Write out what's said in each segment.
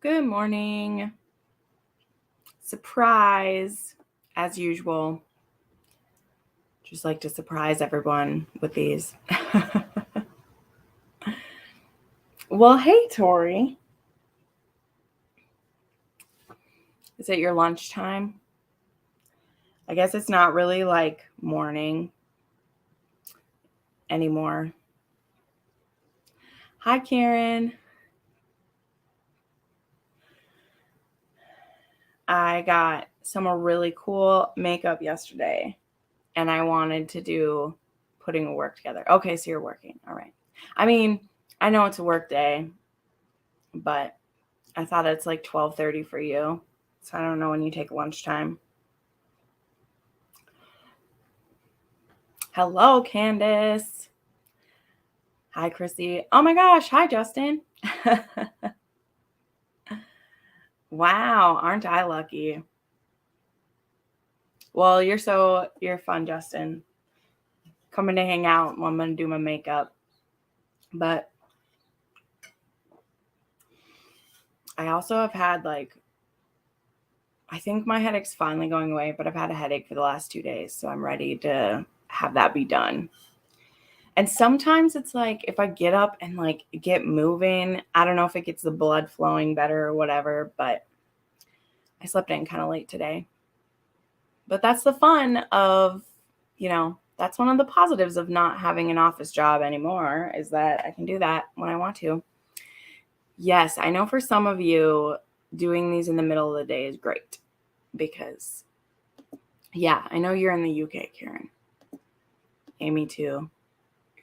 Good morning. Surprise, as usual. Just like to surprise everyone with these. Well, hey, Tori. Is it your lunchtime? I guess it's not really like morning anymore. Hi, Karen. I got some really cool makeup yesterday, and I wanted to do putting a work together. Okay, so you're working. All right. I mean, I know it's a work day, but I thought it's like 12:30 for you. So I don't know when you take lunchtime. Hello, Candace. Hi, Chrissy. Oh my gosh. Hi, Justin. Wow. Aren't I lucky? Well, you're fun, Justin. Coming to hang out while I'm going to do my makeup. But I also have had I think my headache's finally going away, but I've had a headache for the last 2 days. So I'm ready to have that be done. And sometimes it's like if I get up and get moving, I don't know if it gets the blood flowing better or whatever, but I slept in kind of late today. But that's the fun of, that's one of the positives of not having an office job anymore is that I can do that when I want to. Yes, I know for some of you, doing these in the middle of the day is great because, yeah, I know you're in the UK, Karen. Amy, too.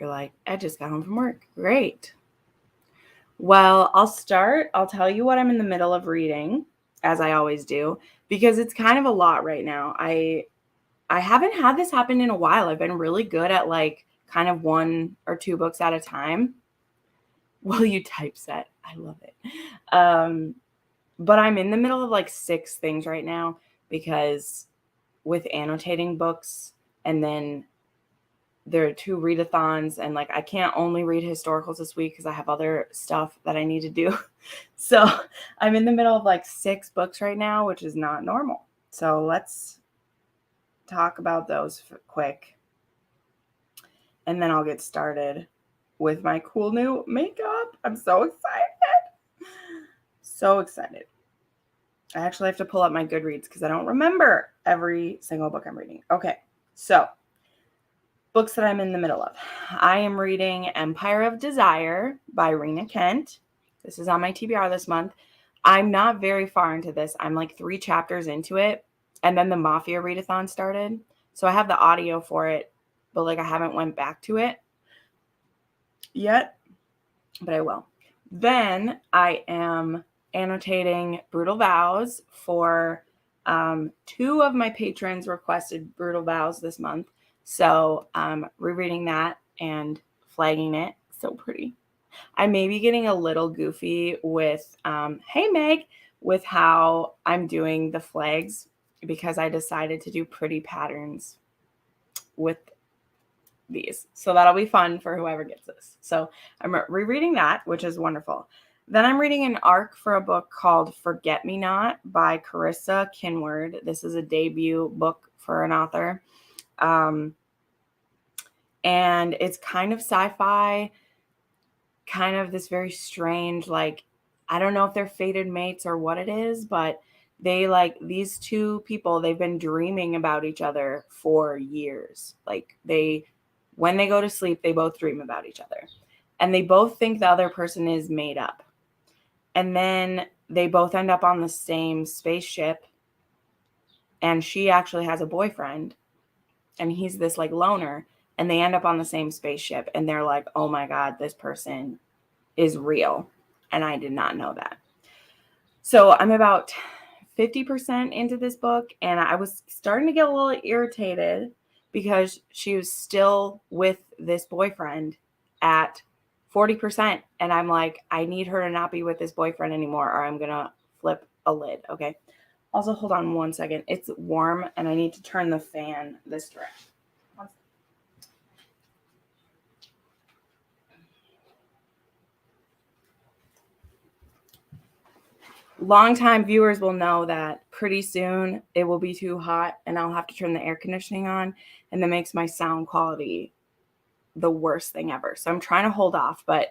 You're like, I just got home from work. Great. Well, I'll tell you what I'm in the middle of reading, as I always do, because it's kind of a lot right now. I haven't had this happen in a while. I've been really good at kind of 1 or 2 books at a time. Will you typeset? I love it. But I'm in the middle of 6 things right now because with annotating books and then there are 2 readathons and I can't only read historicals this week because I have other stuff that I need to do. So I'm in the middle of 6 books right now, which is not normal. So let's talk about those quick. And then I'll get started with my cool new makeup. I'm so excited. So excited. I actually have to pull up my Goodreads because I don't remember every single book I'm reading. Okay, so books that I'm in the middle of. I am reading Empire of Desire by Rena Kent. This is on my TBR this month. I'm not very far into this. I'm 3 chapters into it. And then the Mafia readathon started. So I have the audio for it, but I haven't went back to it yet, but I will. Then I am annotating Brutal Vows for 2 of my patrons requested Brutal Vows this month. So I'm rereading that and flagging it. So pretty. I may be getting a little goofy with, hey Meg, with how I'm doing the flags because I decided to do pretty patterns with these. So that'll be fun for whoever gets this. So I'm rereading that, which is wonderful. Then I'm reading an arc for a book called Forget Me Not by Carissa Kinward. This is a debut book for an author. And it's kind of sci-fi, kind of this very strange, I don't know if they're fated mates or what it is, but they these 2 people, they've been dreaming about each other for years. When they go to sleep, they both dream about each other. And they both think the other person is made up. And then they both end up on the same spaceship. And she actually has a boyfriend. And he's this loner. And they end up on the same spaceship. And they're like, oh my God, this person is real. And I did not know that. So I'm about 50% into this book. And I was starting to get a little irritated because she was still with this boyfriend at 40%. And I'm like, I need her to not be with this boyfriend anymore or I'm going to flip a lid. Okay. Also, hold on 1 second. It's warm and I need to turn the fan this direction. Longtime viewers will know that pretty soon it will be too hot and I'll have to turn the air conditioning on, and that makes my sound quality the worst thing ever. So I'm trying to hold off, but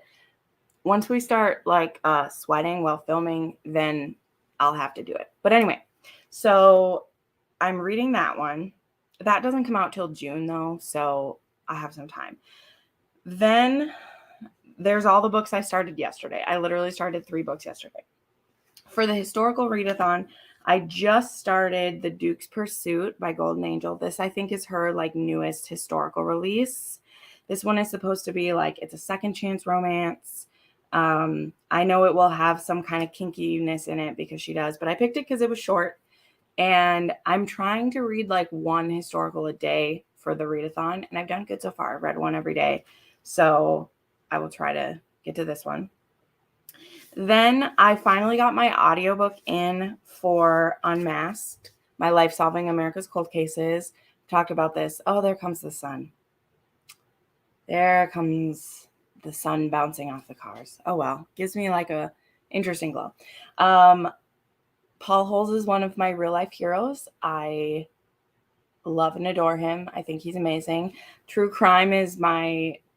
once we start like sweating while filming, then I'll have to do it. But anyway, so I'm reading that one. That doesn't come out till June though, so I have some time. Then there's all the books I started yesterday. I literally started 3 books yesterday. For the historical readathon, I just started The Duke's Pursuit by Golden Angel. This, I think, is her like newest historical release. This one is supposed to be like, it's a second chance romance. I know it will have some kind of kinkiness in it because she does, but I picked it because it was short. And I'm trying to read like 1 historical a day for the readathon, and I've done good so far. I've read 1 every day. So I will try to get to this one. Then I finally got my audiobook in for Unmasked, My Life Solving America's Cold Cases. Talked about this. Oh, there comes the sun. There comes the sun bouncing off the cars. Oh, well. Gives me like a interesting glow. Paul Holes is one of my real life heroes. I love and adore him. I think he's amazing. True crime is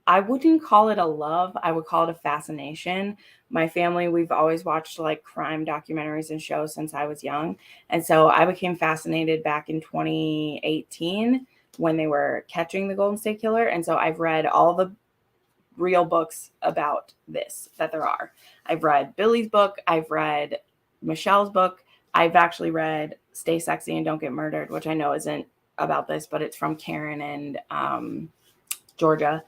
I wouldn't call it a love. I would call it a fascination. My family, we've always watched like crime documentaries and shows since I was young. And so I became fascinated back in 2018 when they were catching the Golden State Killer. And so I've read all the real books about this that there are. I've read Billy's book. I've read Michelle's book. I've actually read Stay Sexy and Don't Get Murdered, which I know isn't about this, but it's from Karen and Georgia.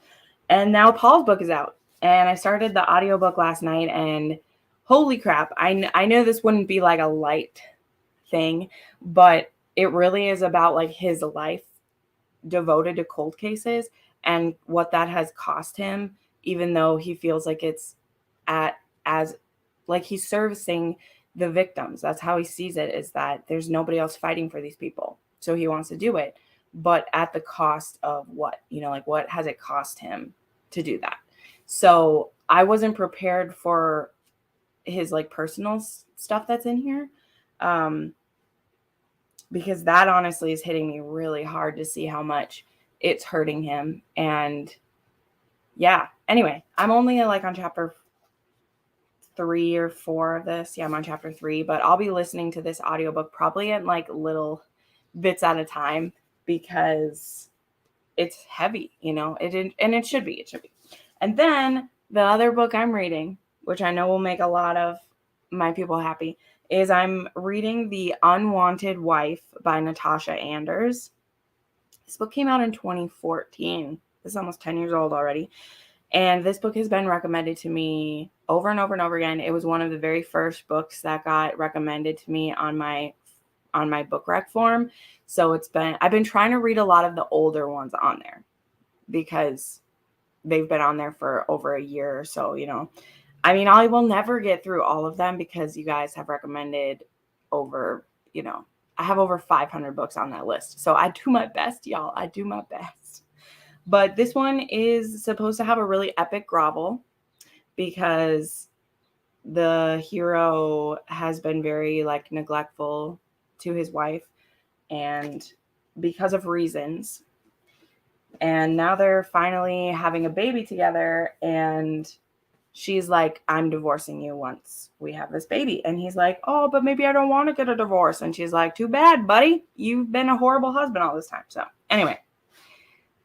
And now Paul's book is out. And I started the audiobook last night, and holy crap, I know this wouldn't be like a light thing, but it really is about like his life devoted to cold cases and what that has cost him, even though he feels like it's as like he's servicing the victims. That's how he sees it, is that there's nobody else fighting for these people. So he wants to do it, but at the cost of what? Like what has it cost him to do that? So I wasn't prepared for his like personal stuff that's in here, because that honestly is hitting me really hard to see how much it's hurting him. And yeah, anyway, I'm only like on chapter 3 or 4 of this. Yeah, I'm on chapter 3, but I'll be listening to this audiobook probably in like little bits at a time because it's heavy, it should be. And then the other book I'm reading, which I know will make a lot of my people happy, is I'm reading The Unwanted Wife by Natasha Anders. This book came out in 2014. This is almost 10 years old already. And this book has been recommended to me over and over and over again. It was one of the very first books that got recommended to me on my book rec form. So I've been trying to read a lot of the older ones on there because they've been on there for over a year or so, I mean, I will never get through all of them because you guys have recommended over, I have over 500 books on that list. So I do my best, y'all. I do my best. But this one is supposed to have a really epic grovel because the hero has been very like neglectful to his wife, and because of reasons. And now they're finally having a baby together, and she's like, I'm divorcing you once we have this baby. And he's like, oh, but maybe I don't want to get a divorce. And she's like, too bad, buddy. You've been a horrible husband all this time. So anyway,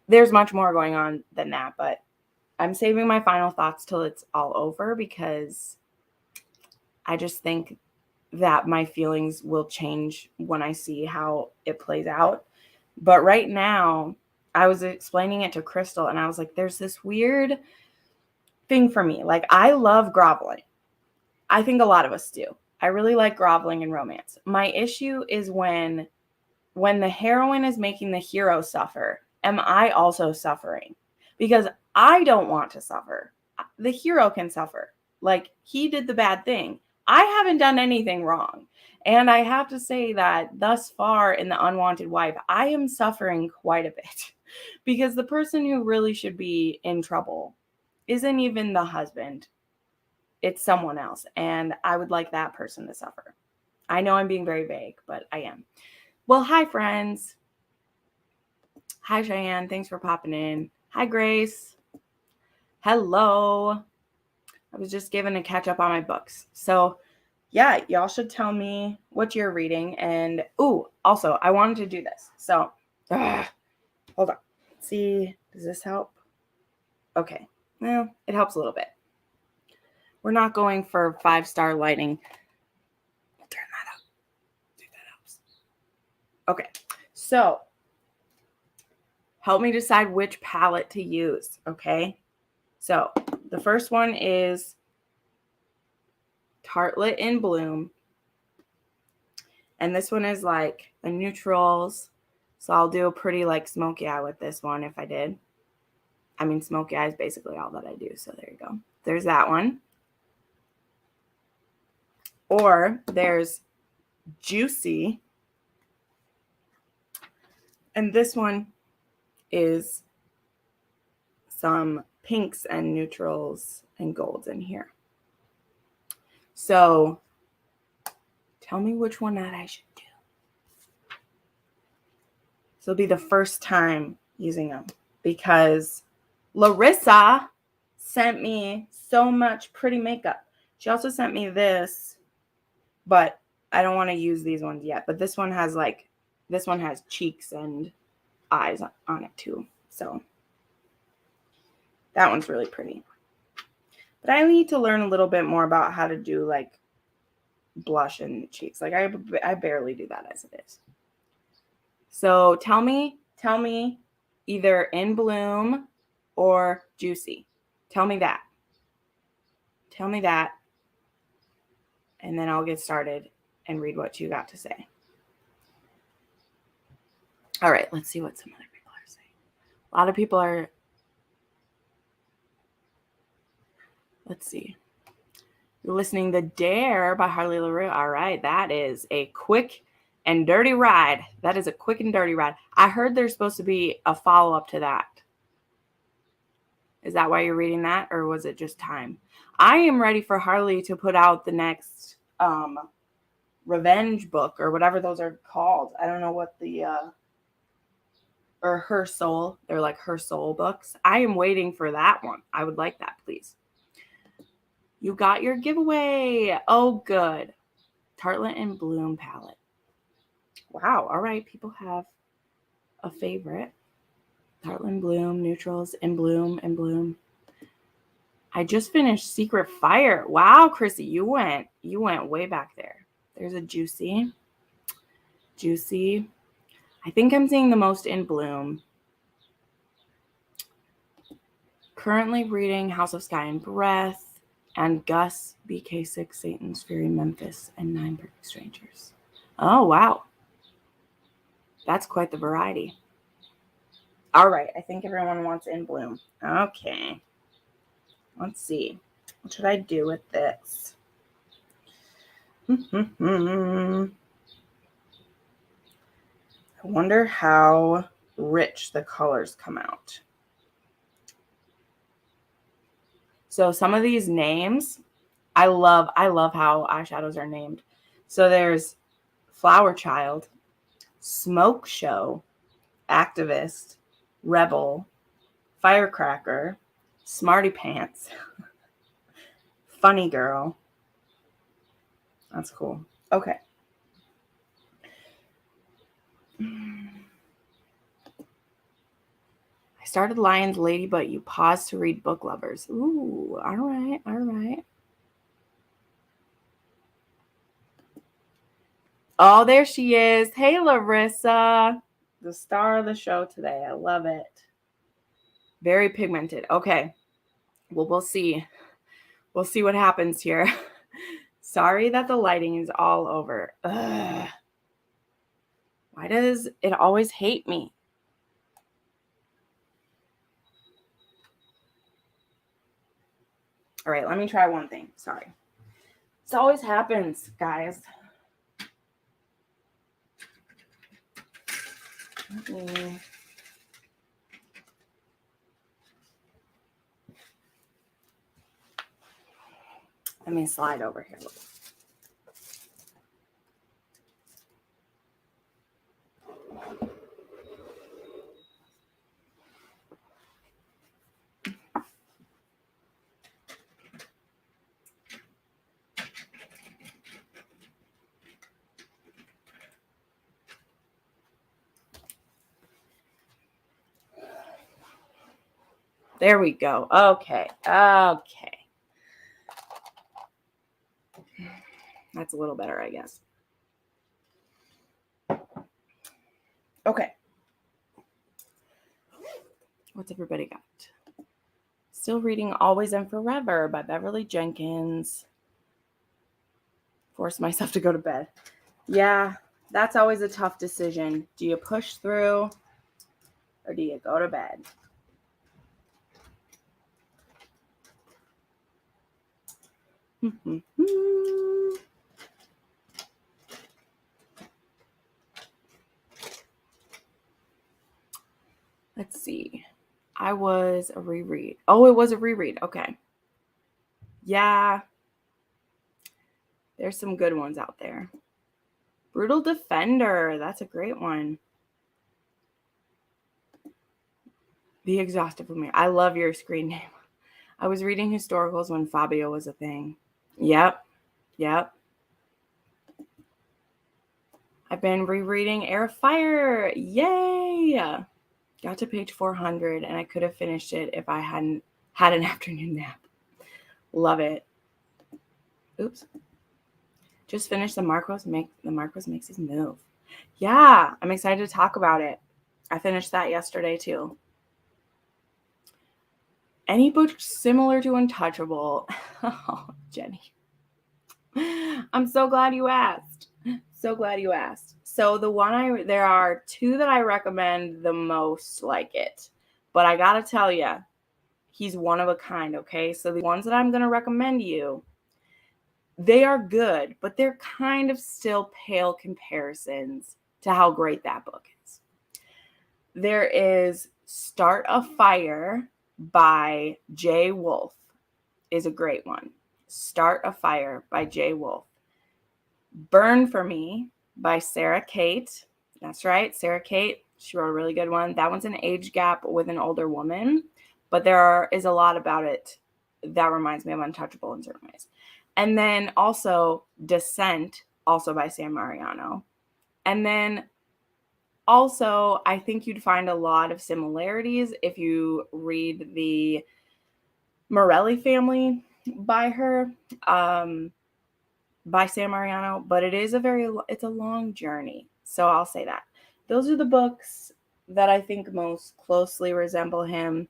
there's much more going on than that, but I'm saving my final thoughts till it's all over because I just think that my feelings will change when I see how it plays out. But right now, I was explaining it to Crystal, and I was like, there's this weird thing for me. Like, I love groveling. I think a lot of us do. I really like groveling in romance. My issue is when the heroine is making the hero suffer, am I also suffering? Because I don't want to suffer. The hero can suffer. Like, he did the bad thing. I haven't done anything wrong. And I have to say that thus far in The Unwanted Wife, I am suffering quite a bit because the person who really should be in trouble isn't even the husband. it's someone else, and I would like that person to suffer. I know I'm being very vague, but I am. Well, hi, friends. Hi, Cheyenne. Thanks for popping in. Hi, Grace. Hello. I was just given a catch up on my books. So, yeah, y'all should tell me what you're reading. And, also, I wanted to do this. So, hold on. Let's see, does this help? Okay. Well, it helps a little bit. We're not going for 5-star lighting. I'll turn that up. See if that helps. Okay. So, help me decide which palette to use, okay? So, the first one is Tartlet in Bloom. And this one is like a neutrals. So I'll do a pretty like smoky eye with this one if I did. I mean, smoky eye is basically all that I do. So there you go. There's that one. Or there's Juicy. And this one is some pinks and neutrals and golds in here. So tell me which one that I should do. This will be the first time using them because Larissa sent me so much pretty makeup. She also sent me this, but I don't want to use these ones yet. But this one has cheeks and eyes on it too. So that one's really pretty. But I need to learn a little bit more about how to do like blush and cheeks. Like I barely do that as it is. So tell me either In Bloom or Juicy. Tell me that. And then I'll get started and read what you got to say. All right, let's see what some other people are saying. A lot of people are, let's see. You're listening to Dare by Harley LaRue. All right, that is a quick and dirty ride. I heard there's supposed to be a follow-up to that. Is that why you're reading that, or was it just time? I am ready for Harley to put out the next revenge book or whatever those are called. I don't know what or Her Soul. They're like Her Soul books. I am waiting for that one. I would like that, please. You got your giveaway. Oh, good. Tartlet in Bloom palette. Wow. All right. People have a favorite. Tartlet in Bloom, neutrals, in Bloom. I just finished Secret Fire. Wow, Chrissy, you went way back there. There's a Juicy. I think I'm seeing the most In Bloom. Currently reading House of Sky and Breath and Gus, BK6, Satan's Fury, Memphis, and 9 Perfect Strangers. Oh, wow. That's quite the variety. All right, I think everyone wants In Bloom. Okay. Let's see. What should I do with this? I wonder how rich the colors come out. So some of these names, I love how eyeshadows are named. So there's Flower Child, Smoke Show, Activist, Rebel, Firecracker, Smarty Pants, Funny Girl. That's cool. Okay. I started Lion's Lady, but you paused to read Book Lovers. Ooh, all right. Oh, there she is. Hey, Larissa. The star of the show today. I love it. Very pigmented. Okay. Well, we'll see. We'll see what happens here. Sorry that the lighting is all over. Ugh. Why does it always hate me? All right, let me try one thing. Sorry. This always happens, guys. Let me slide over here. There we go. Okay. That's a little better, I guess. Okay. What's everybody got? Still reading Always and Forever by Beverly Jenkins. Force myself to go to bed. Yeah, that's always a tough decision. Do you push through or do you go to bed? Let's see. I was a reread. Oh, it was a reread. Okay. Yeah. There's some good ones out there. Brutal Defender. That's a great one. The Exhaustive Woman. I love your screen name. I was reading historicals when Fabio was a thing. Yep. I've been rereading Air of Fire. Yay! Got to page 400 and I could have finished it if I hadn't had an afternoon nap. Love it. Oops. Just finished The Marquis Makes His Move. Yeah, I'm excited to talk about it. I finished that yesterday too. Any book similar to Untouchable? Oh, Jenny. I'm so glad you asked. So there are two that I recommend the most like it. But I gotta tell you, he's one of a kind, okay? So the ones that I'm gonna recommend you, they are good, but they're kind of still pale comparisons to how great that book is. There is Start a Fire by Jay Wolfe is a great one. Start a Fire by Jay Wolfe. Burn for Me by Sarah Kate. That's right, Sarah Kate. She wrote a really good one. That one's an age gap with an older woman, but there is a lot about it that reminds me of Untouchable in certain ways. And then also Descent, also by Sam Mariano. And then also, I think you'd find a lot of similarities if you read the Morelli family by her, by Sam Mariano, but it's a long journey. So I'll say that. Those are the books that I think most closely resemble him.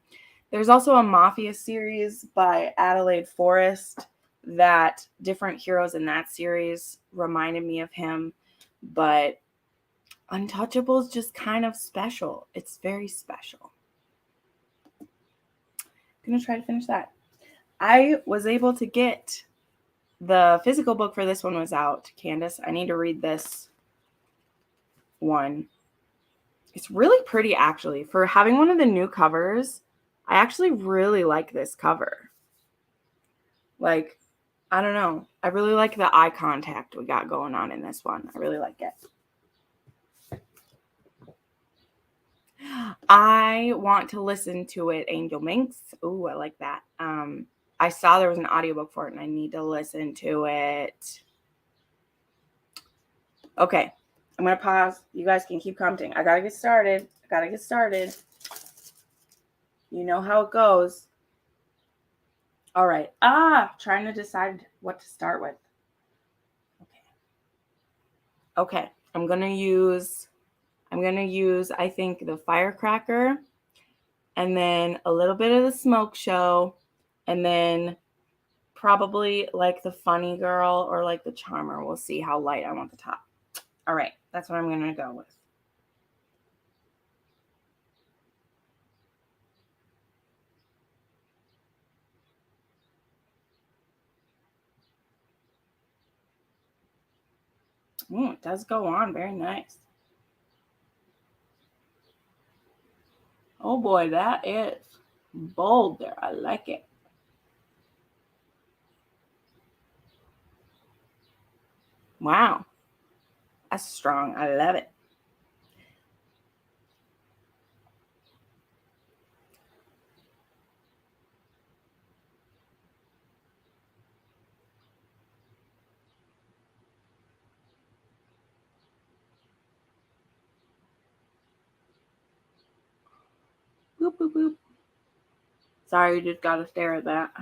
There's also a Mafia series by Adelaide Forrest that different heroes in that series reminded me of him, but Untouchable is just kind of special. It's very special. I'm going to try to finish that. I was able to get the physical book for this one was out. Candace, I need to read this one. It's really pretty, actually. For having one of the new covers, I actually really like this cover. Like, I don't know. I really like the eye contact we got going on in this one. I really like it. I want to listen to it, Angel Minx. Ooh, I like that. I saw there was an audiobook for it and I need to listen to it. Okay, I'm going to pause. You guys can keep commenting. I got to get started. You know how it goes. All right. Trying to decide what to start with. Okay. I'm going to use, I think, the Firecracker and then a little bit of the Smoke Show and then probably like the Funny Girl or like the Charmer. We'll see how light I want the top. All right. That's what I'm going to go with. It does go on. Very nice. Oh boy, that is bold there. I like it. Wow. That's strong. I love it. Boop, boop, boop. Sorry, you just gotta stare at that.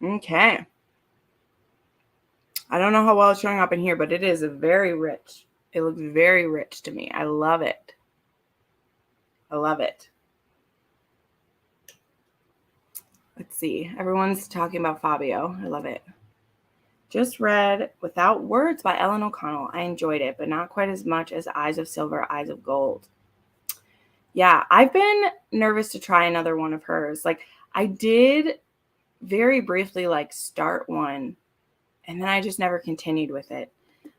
Okay. I don't know how well it's showing up in here, but it is very rich. It looks very rich to me. I love it. I love it. Let's see. Everyone's talking about Fabio. I love it. Just read Without Words by Ellen O'Connell. I enjoyed it, but not quite as much as Eyes of Silver, Eyes of Gold. Yeah, I've been nervous to try another one of hers. Like, I did very briefly start one, and then I just never continued with it.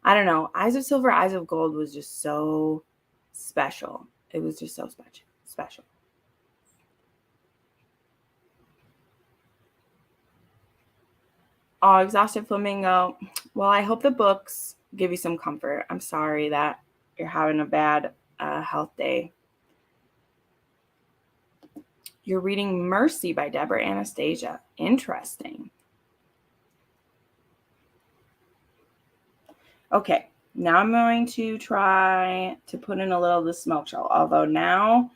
I don't know. Eyes of Silver, Eyes of Gold was just so special. It was just so special. Oh, Exhausted Flamingo. Well, I hope the books give you some comfort. I'm sorry that you're having a bad health day. You're reading Mercy by Deborah Anastasia. Interesting. Okay, now I'm going to try to put in a little of the smoke show. Although now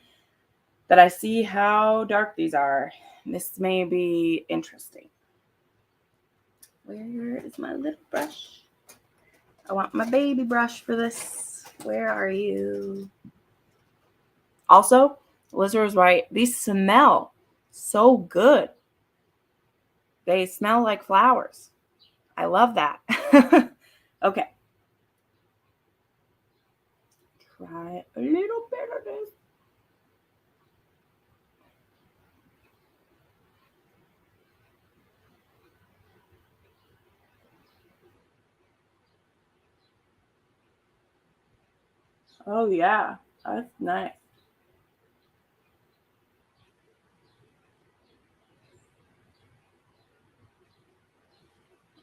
that I see how dark these are, this may be interesting. Where is my little brush? I want my baby brush for this. Where are you? Also, Liz was right. These smell so good. They smell like flowers. I love that. Okay. Try a little bit of this. Oh, yeah. That's nice.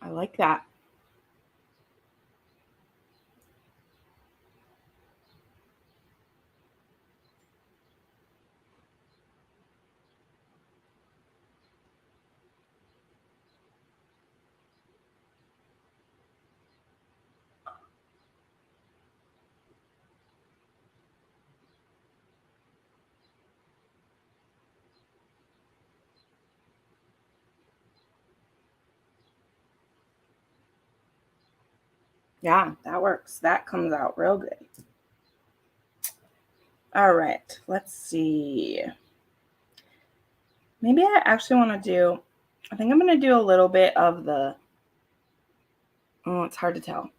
I like that. Yeah, that works. That comes out real good. All right. Let's see. Maybe I actually want to do, I think I'm going to do a little bit of the, oh, it's hard to tell.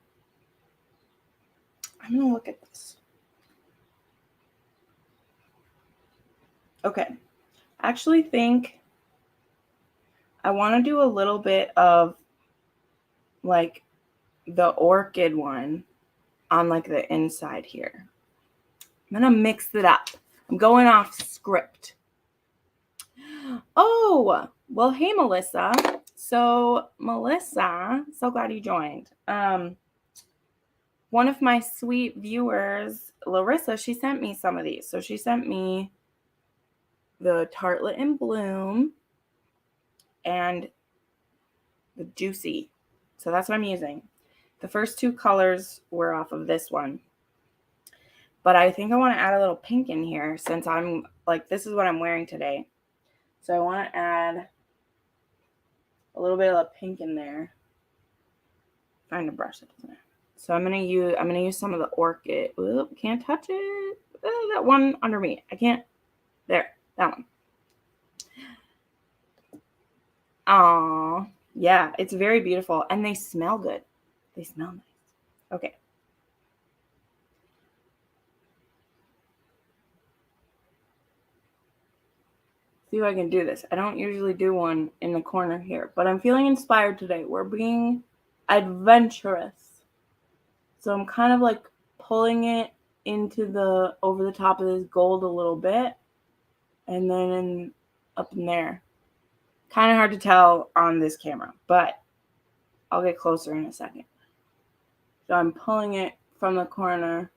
I'm going to look at this. Okay. I actually think I want to do a little bit of the orchid one on the inside here. I'm going to mix it up. I'm going off script. Oh, well, hey, Melissa. So, Melissa, so glad you joined. One of my sweet viewers, Larissa, she sent me some of these. So she sent me the Tartlet in Bloom and the Juicy. So that's what I'm using. The first two colors were off of this one. But I think I want to add a little pink in here since I'm this is what I'm wearing today. So I want to add a little bit of pink in there. Find a brush that doesn't. So I'm gonna use some of the orchid. Oop, can't touch it. That one under me. I can't. There, that one. Oh, yeah, it's very beautiful, and they smell good. They smell nice. Okay. See if I can do this. I don't usually do one in the corner here, but I'm feeling inspired today. We're being adventurous. So I'm kind of like pulling it into the over the top of this gold a little bit, and then up in there. Kind of hard to tell on this camera, but I'll get closer in a second. So I'm pulling it from the corner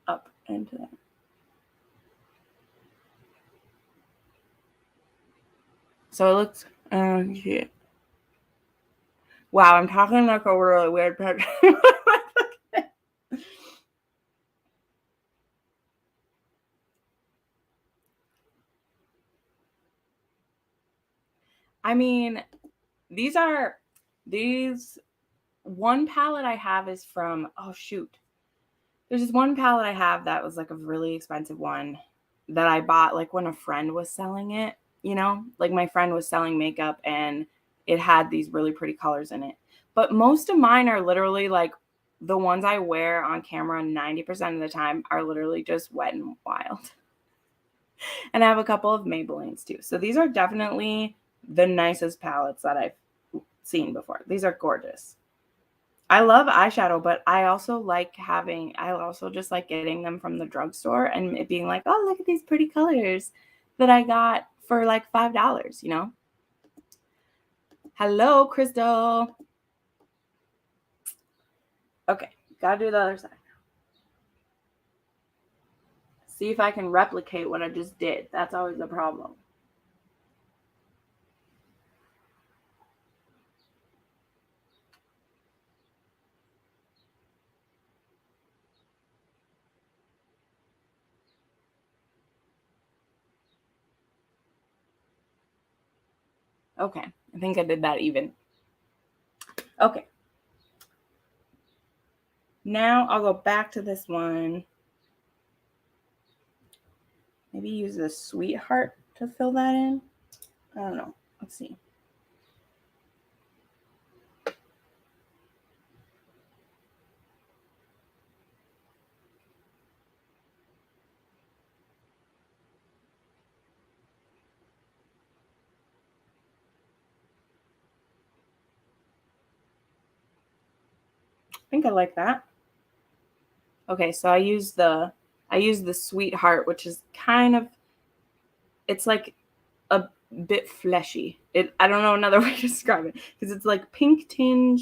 up into there. So it looks, yeah. Wow, I'm talking like a really weird person. I mean, these one palette I have is from, oh shoot. There's this one palette I have that was like a really expensive one that I bought like when a friend was selling it, like my friend was selling makeup and it had these really pretty colors in it. But most of mine are literally like the ones I wear on camera 90% of the time are literally just Wet n Wild. And I have a couple of Maybellines too. So these are definitely the nicest palettes that I've seen before. These are gorgeous. I love eyeshadow, but I also just like getting them from the drugstore and it being like, oh, look at these pretty colors that I got for like $5, Hello, Crystal. Okay, gotta do the other side. See if I can replicate what I just did. That's always the problem. Okay, I think I did that even. Okay. Now I'll go back to this one. Maybe use the Sweetheart to fill that in. I don't know. Let's see. I think I like that. Okay, so I use the Sweetheart, which is it's like a bit fleshy. I don't know another way to describe it because it's like pink tinged,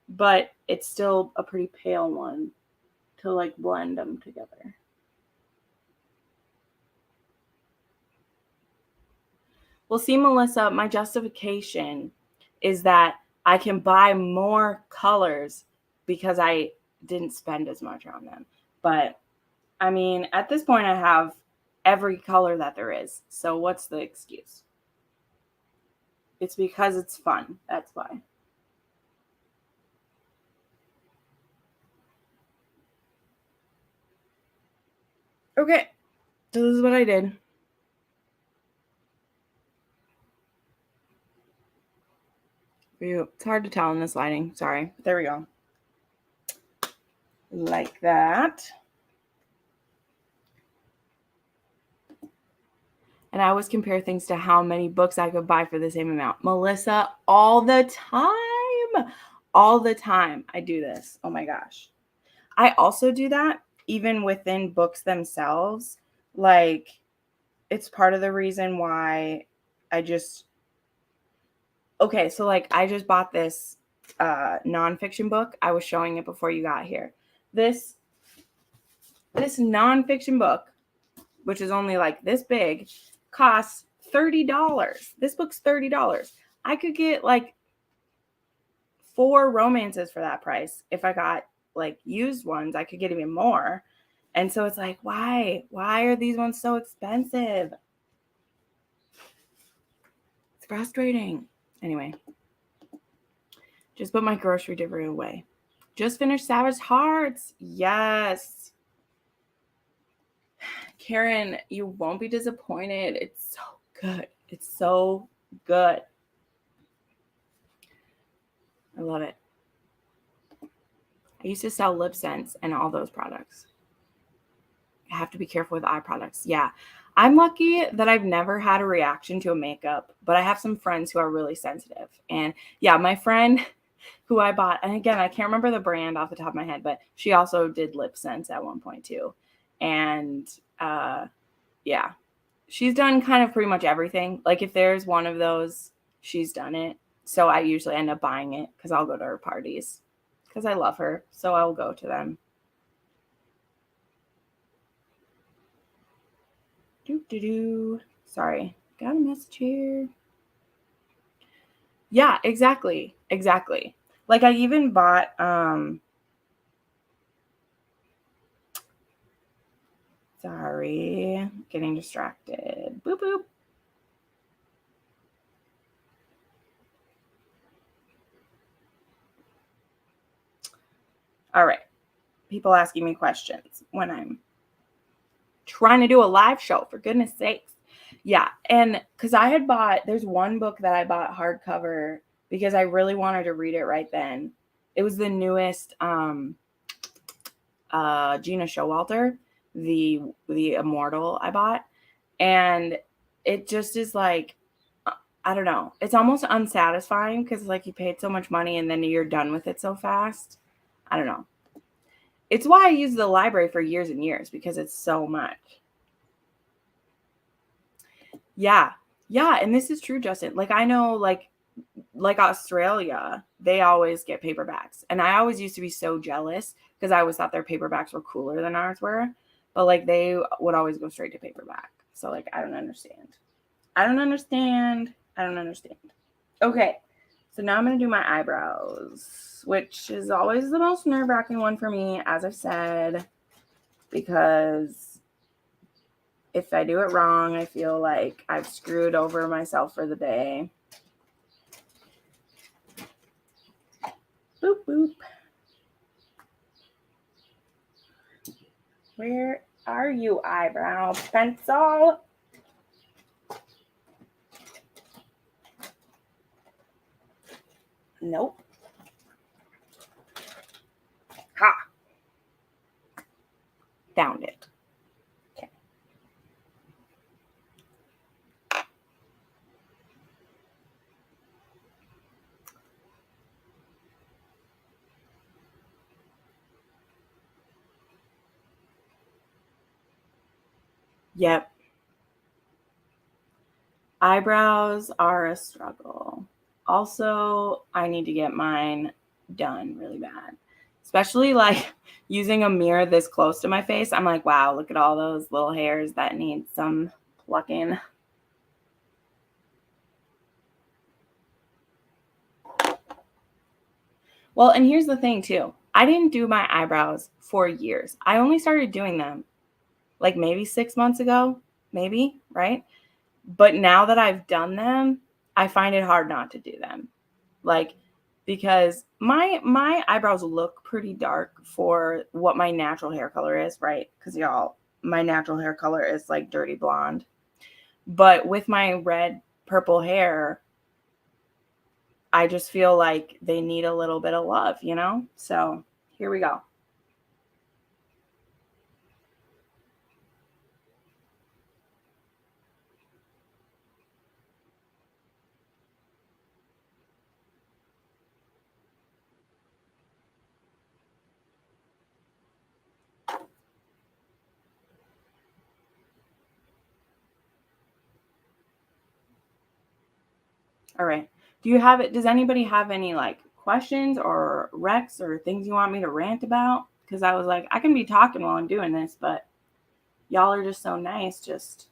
but it's still a pretty pale one to like blend them together. Well, see, Melissa, my justification is that I can buy more colors because I didn't spend as much on them. But I mean, at this point, I have every color that there is. So what's the excuse? It's because it's fun. That's why. Okay. So this is what I did. It's hard to tell in this lighting. Sorry. There we go. Like that. And I always compare things to how many books I could buy for the same amount. Melissa, all the time. All the time I do this. Oh my gosh. I also do that even within books themselves. Like, it's part of the reason why okay, so like I just bought this nonfiction book. I was showing it before you got here. This nonfiction book, which is only like this big, costs $30. This book's $30. I could get like 4 romances for that price. If I got like used ones, I could get even more. And so it's like, why are these ones so expensive? It's frustrating. Anyway, just put my grocery delivery away. Just finished Savage Hearts. Yes. Karen, you won't be disappointed. It's so good. It's so good. I love it. I used to sell lip scents and all those products. I have to be careful with eye products. Yeah. I'm lucky that I've never had a reaction to a makeup, but I have some friends who are really sensitive. And yeah, my friend who I bought, and again, I can't remember the brand off the top of my head, but she also did lip sense at one point too. And yeah, she's done kind of pretty much everything. Like if there's one of those, she's done it. So I usually end up buying it because I'll go to her parties because I love her. So I'll go to them. Sorry, got a message here. Yeah, exactly. Exactly. Like I even bought sorry, getting distracted. Boop boop. All right. People asking me questions when I'm trying to do a live show, for goodness sakes. Yeah, and because I had bought, there's one book that I bought hardcover because I really wanted to read it right then. It was the newest Gina Showalter, the Immortal I bought, and it just is like I don't know. It's almost unsatisfying because like you paid so much money and then you're done with it so fast. I don't know. It's why I use the library for years and years because it's so much. Yeah. Yeah, and this is true, Justin. Like I know like Australia, they always get paperbacks. And I always used to be so jealous because I always thought their paperbacks were cooler than ours were. But like they would always go straight to paperback. So like I don't understand. I don't understand. I don't understand. Okay. So now I'm going to do my eyebrows, which is always the most nerve-wracking one for me, as I've said, because if I do it wrong, I feel like I've screwed over myself for the day. Boop, boop. Where are you, eyebrow pencil? Nope. Ha. Found it. Okay. Yep. Eyebrows are a struggle. Also, I need to get mine done really bad. Especially like using a mirror this close to my face. I'm like, wow, look at all those little hairs that need some plucking. Well, and here's the thing too. I didn't do my eyebrows for years. I only started doing them like maybe 6 months ago, maybe, right? But now that I've done them, I find it hard not to do them. Like because my eyebrows look pretty dark for what my natural hair color is, right? Cuz y'all, my natural hair color is like dirty blonde. But with my red purple hair, I just feel like they need a little bit of love, you know? So, here we go. All right. Do you have it? Does anybody have any like questions or recs or things you want me to rant about? Because I was like, I can be talking while I'm doing this, but y'all are just so nice, just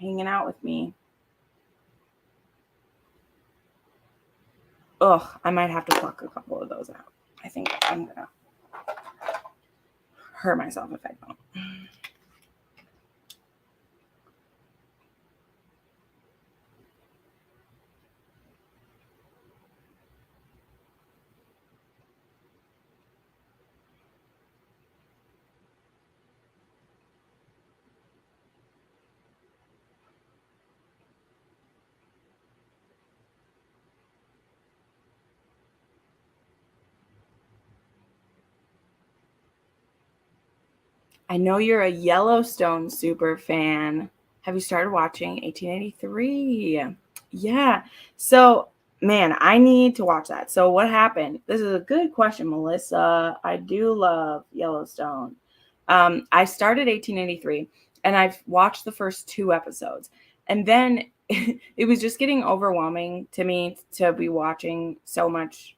hanging out with me. Ugh, I might have to pluck a couple of those out. I think I'm gonna hurt myself if I don't. I know you're a Yellowstone super fan. Have you started watching 1883? Yeah. So, man, I need to watch that. So, what happened? This is a good question, Melissa. I do love Yellowstone. I started 1883 and I've watched the first 2 episodes. And then it was just getting overwhelming to me to be watching so much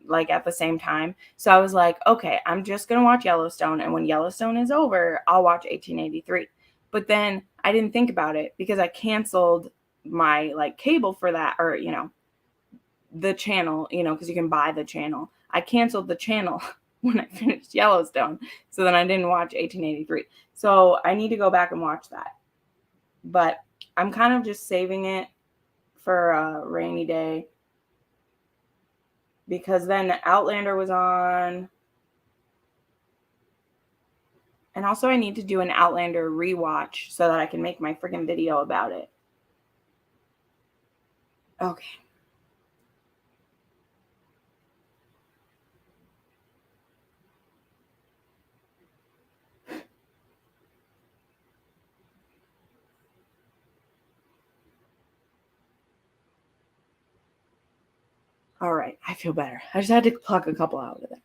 like at the same time. So I was like, okay, I'm just going to watch Yellowstone. And when Yellowstone is over, I'll watch 1883. But then I didn't think about it because I canceled my like cable for that, or, the channel, because you can buy the channel. I canceled the channel when I finished Yellowstone. So then I didn't watch 1883. So I need to go back and watch that. But I'm kind of just saving it for a rainy day because then Outlander was on. And also I need to do an Outlander rewatch so that I can make my freaking video about it. Okay. All right. I feel better. I just had to pluck a couple out of it.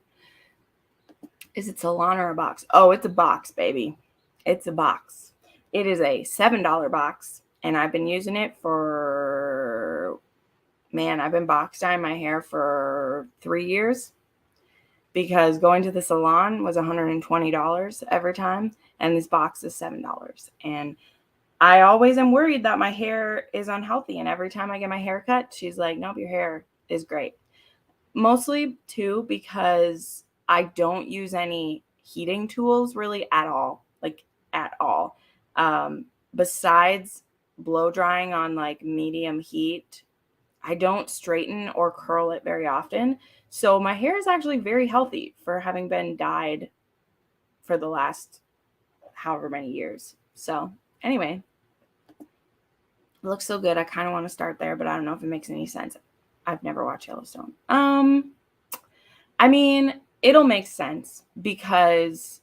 Is it Salon or a box? Oh, it's a box, baby. It's a box. It is a $7 box. And I've been using it for, man, I've been box dyeing my hair for 3 years because going to the salon was $120 every time. And this box is $7. And I always am worried that my hair is unhealthy. And every time I get my hair cut, she's like, nope, your hair is great. Mostly too, because I don't use any heating tools really at all, like at all. Besides blow drying on like medium heat, I don't straighten or curl it very often. So my hair is actually very healthy for having been dyed for the last however many years. So anyway, it looks so good. I kind of want to start there, but I don't know if it makes any sense. I've never watched Yellowstone. I mean, it'll make sense because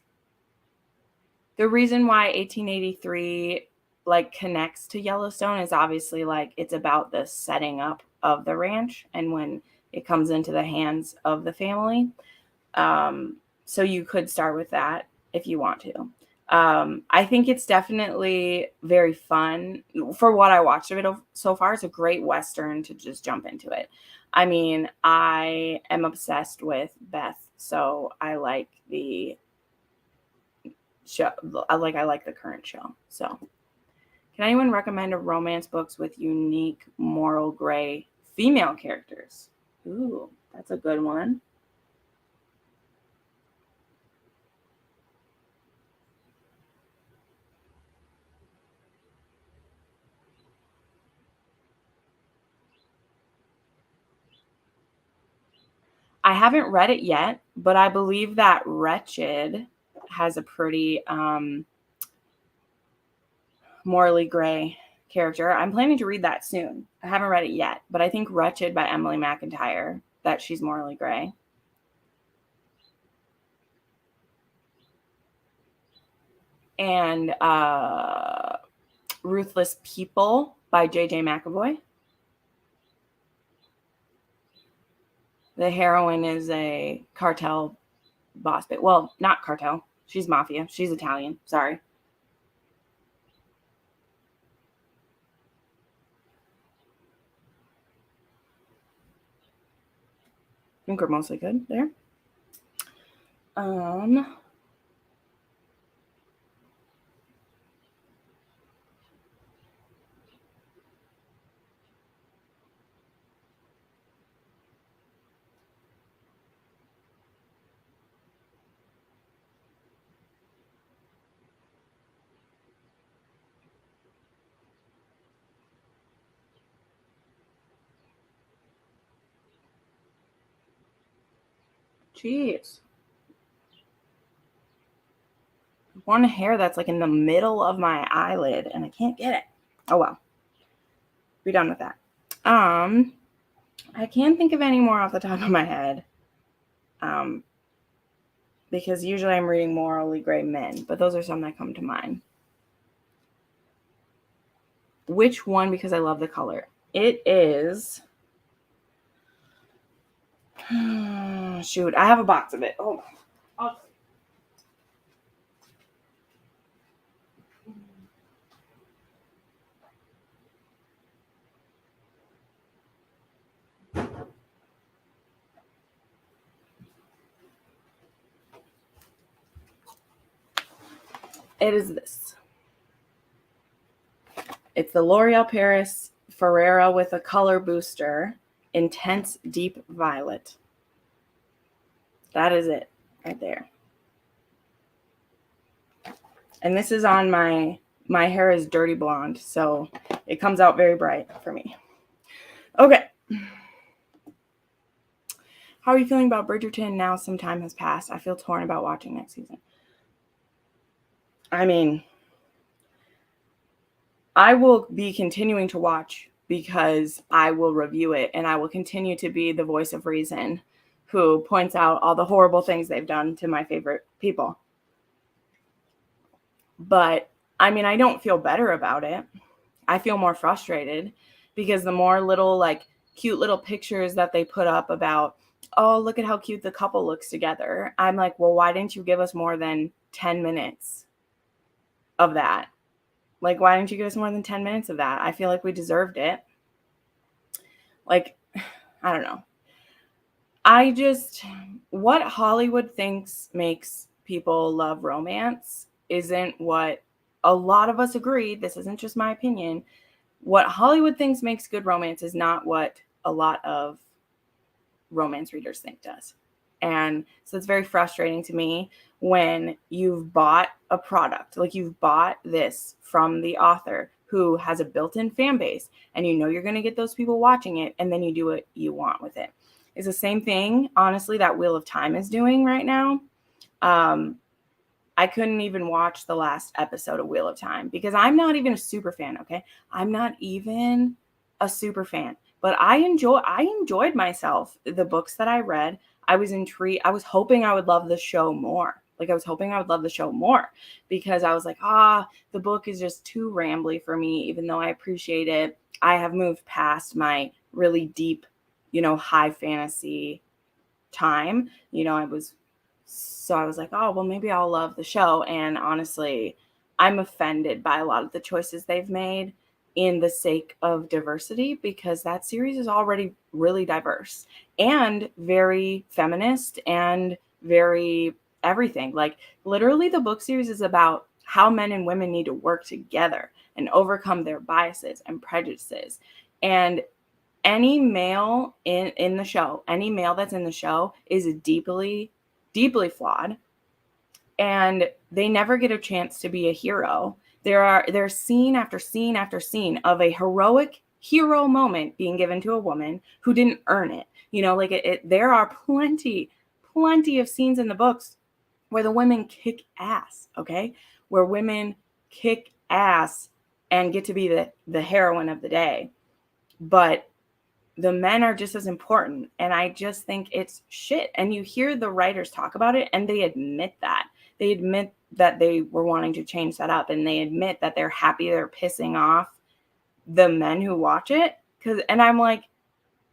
the reason why 1883 like connects to Yellowstone is obviously like it's about the setting up of the ranch and when it comes into the hands of the family. So you could start with that if you want to. I think it's definitely very fun. For what I watched of it so far, it's a great Western to just jump into it. I mean, I am obsessed with Beth, so I like the show. I like the current show. So, can anyone recommend a romance books with unique moral gray female characters? Ooh, that's a good one. I haven't read it yet, but I believe that Wretched has a pretty morally gray character. I'm planning to read that soon. I haven't read it yet, but I think Wretched by Emily McIntyre, that she's morally gray. And Ruthless People by J.J. McAvoy. The heroine is a cartel boss. But, well, not cartel. She's mafia. She's Italian. Sorry. I think we're mostly good there. Jeez. One hair that's like in the middle of my eyelid and I can't get it. Oh well. Be done with that. I can't think of any more off the top of my head. because usually I'm reading morally gray men, but those are some that come to mind. Which one? Because I love the color. It is... shoot, I have a box of it. Hold on. It is this. It's the L'Oreal Paris Ferrera with a color booster, Intense Deep Violet. That is it right there. And this is on my hair is dirty blonde, so it comes out very bright for me. Okay. How are you feeling about Bridgerton now some time has passed? I feel torn about watching next season. I mean, I will be continuing to watch because I will review it, and I will continue to be the voice of reason who points out all the horrible things they've done to my favorite people. But I mean, I don't feel better about it. I feel more frustrated because the more little, like, cute little pictures that they put up about, oh, look at how cute the couple looks together. I'm like, well, why didn't you give us more than 10 minutes of that? Like, why didn't you give us more than 10 minutes of that? I feel like we deserved it. Like, I don't know. What Hollywood thinks makes people love romance isn't what a lot of us agree. This isn't just my opinion. What Hollywood thinks makes good romance is not what a lot of romance readers think does. And so it's very frustrating to me when you've bought a product, like you've bought this from the author who has a built-in fan base, and you know you're going to get those people watching it, and then you do what you want with it. It's the same thing, honestly, that Wheel of Time is doing right now. I couldn't even watch the last episode of Wheel of Time because I'm not even a super fan, okay? I'm not even a super fan. But I enjoyed myself. The books that I read, I was intrigued. I was hoping I would love the show more. Like, I was hoping I would love the show more because I was like, the book is just too rambly for me, even though I appreciate it. I have moved past my really deep, high fantasy time. I was like, oh, well, maybe I'll love the show. And honestly, I'm offended by a lot of the choices they've made in the sake of diversity, because that series is already really diverse and very feminist and very everything. Like, literally, the book series is about how men and women need to work together and overcome their biases and prejudices. And any male in the show, any male that's in the show is deeply, deeply flawed, and they never get a chance to be a hero. There's scene after scene after scene of a heroic hero moment being given to a woman who didn't earn it. There are plenty of scenes in the books where the women kick ass, okay? Where women kick ass and get to be the heroine of the day. But the men are just as important. And I just think it's shit. And you hear the writers talk about it, and they admit that. They admit that they were wanting to change that up, and they admit that they're happy they're pissing off the men who watch it. And I'm like,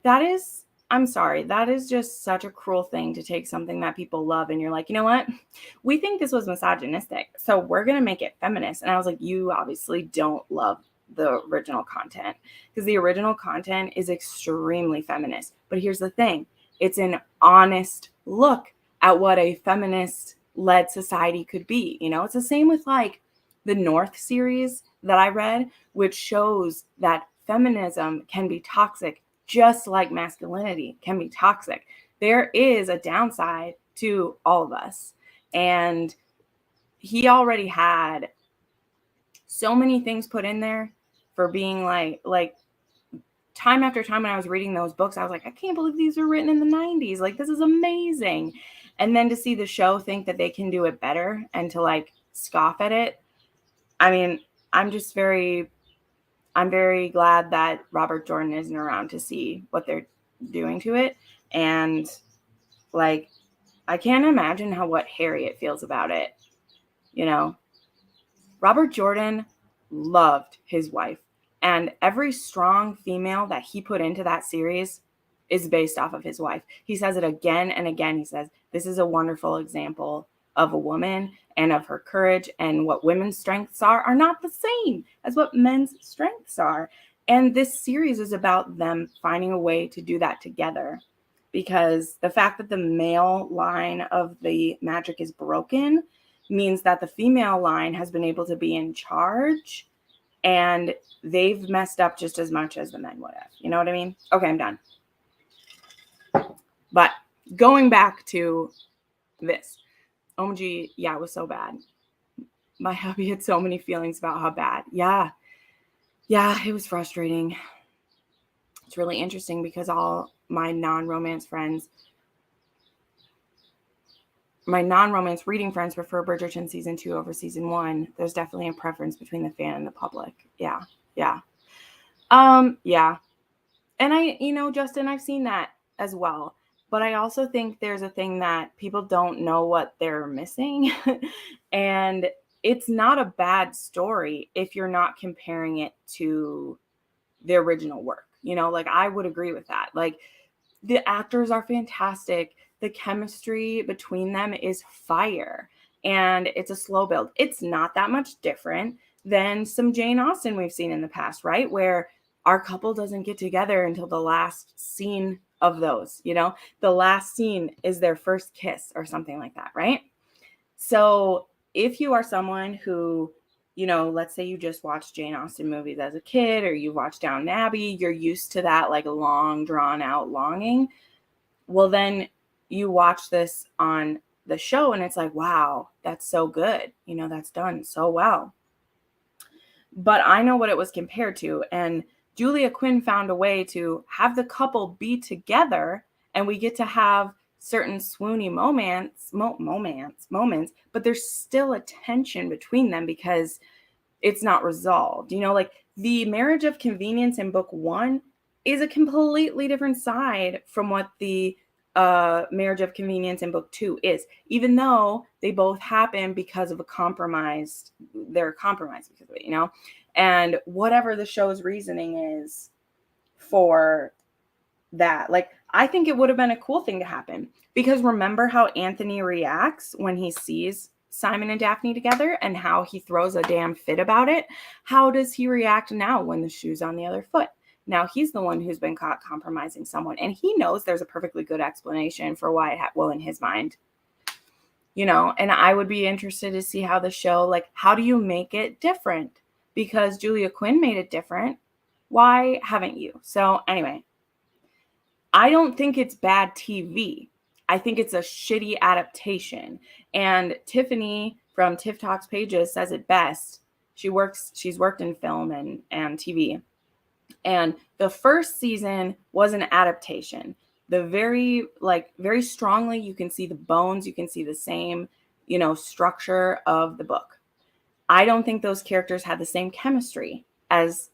I'm sorry, that is just such a cruel thing to take something that people love, and you're like, you know what? We think this was misogynistic, so we're going to make it feminist. And I was like, you obviously don't love the original content, because the original content is extremely feminist. But here's the thing. It's an honest look at what a feminist-led society could be. It's the same with like the North series that I read, which shows that feminism can be toxic just like masculinity can be toxic. There is a downside to all of us. And he already had so many things put in there for being like time after time when I was reading those books, I was like, I can't believe these were written in the 90s. Like, this is amazing. And then to see the show think that they can do it better and to like scoff at it. I mean, I'm very glad that Robert Jordan isn't around to see what they're doing to it. And like, I can't imagine what Harriet feels about it. You know, Robert Jordan loved his wife, and every strong female that he put into that series is based off of his wife. He says it again and again. He says, this is a wonderful example of a woman and of her courage, and what women's strengths are not the same as what men's strengths are. And this series is about them finding a way to do that together, because the fact that the male line of the magic is broken means that the female line has been able to be in charge, and they've messed up just as much as the men would have. You know what I mean? Okay, I'm done. But going back to this, OMG, yeah, it was so bad. My hubby had so many feelings about how bad. Yeah, it was frustrating. It's really interesting because all my non-romance reading friends prefer Bridgerton season 2 over season 1. There's definitely a preference between the fan and the public. Yeah. Yeah. And Justin, I've seen that as well. But I also think there's a thing that people don't know what they're missing. And it's not a bad story if you're not comparing it to the original work. Like, I would agree with that. Like, the actors are fantastic. The chemistry between them is fire. And it's a slow build. It's not that much different than some Jane Austen we've seen in the past, right? Where our couple doesn't get together until the last scene of those, the last scene is their first kiss or something like that, right? So if you are someone who, let's say you just watched Jane Austen movies as a kid, or you watched Downton Abbey, you're used to that like long drawn out longing. Well, then you watch this on the show and it's like, wow, that's so good. That's done so well. But I know what it was compared to. And Julia Quinn found a way to have the couple be together, and we get to have certain swoony moments, but there's still a tension between them because it's not resolved. Like the marriage of convenience in book 1 is a completely different side from what the marriage of convenience in book 2 is, even though they both happen because of they're compromised because of it, and whatever the show's reasoning is for that. Like, I think it would have been a cool thing to happen, because remember how Anthony reacts when he sees Simon and Daphne together and how he throws a damn fit about it. How does he react now when the shoe's on the other foot? Now he's the one who's been caught compromising someone, and he knows there's a perfectly good explanation for why in his mind, and I would be interested to see how the show, like, how do you make it different? Because Julia Quinn made it different. Why haven't you? So anyway, I don't think it's bad TV. I think it's a shitty adaptation. And Tiffany from Tiff Talks Pages says it best. She's worked in film and TV. And the first season was an adaptation. The very strongly, you can see the bones, you can see the same, structure of the book. I don't think those characters had the same chemistry as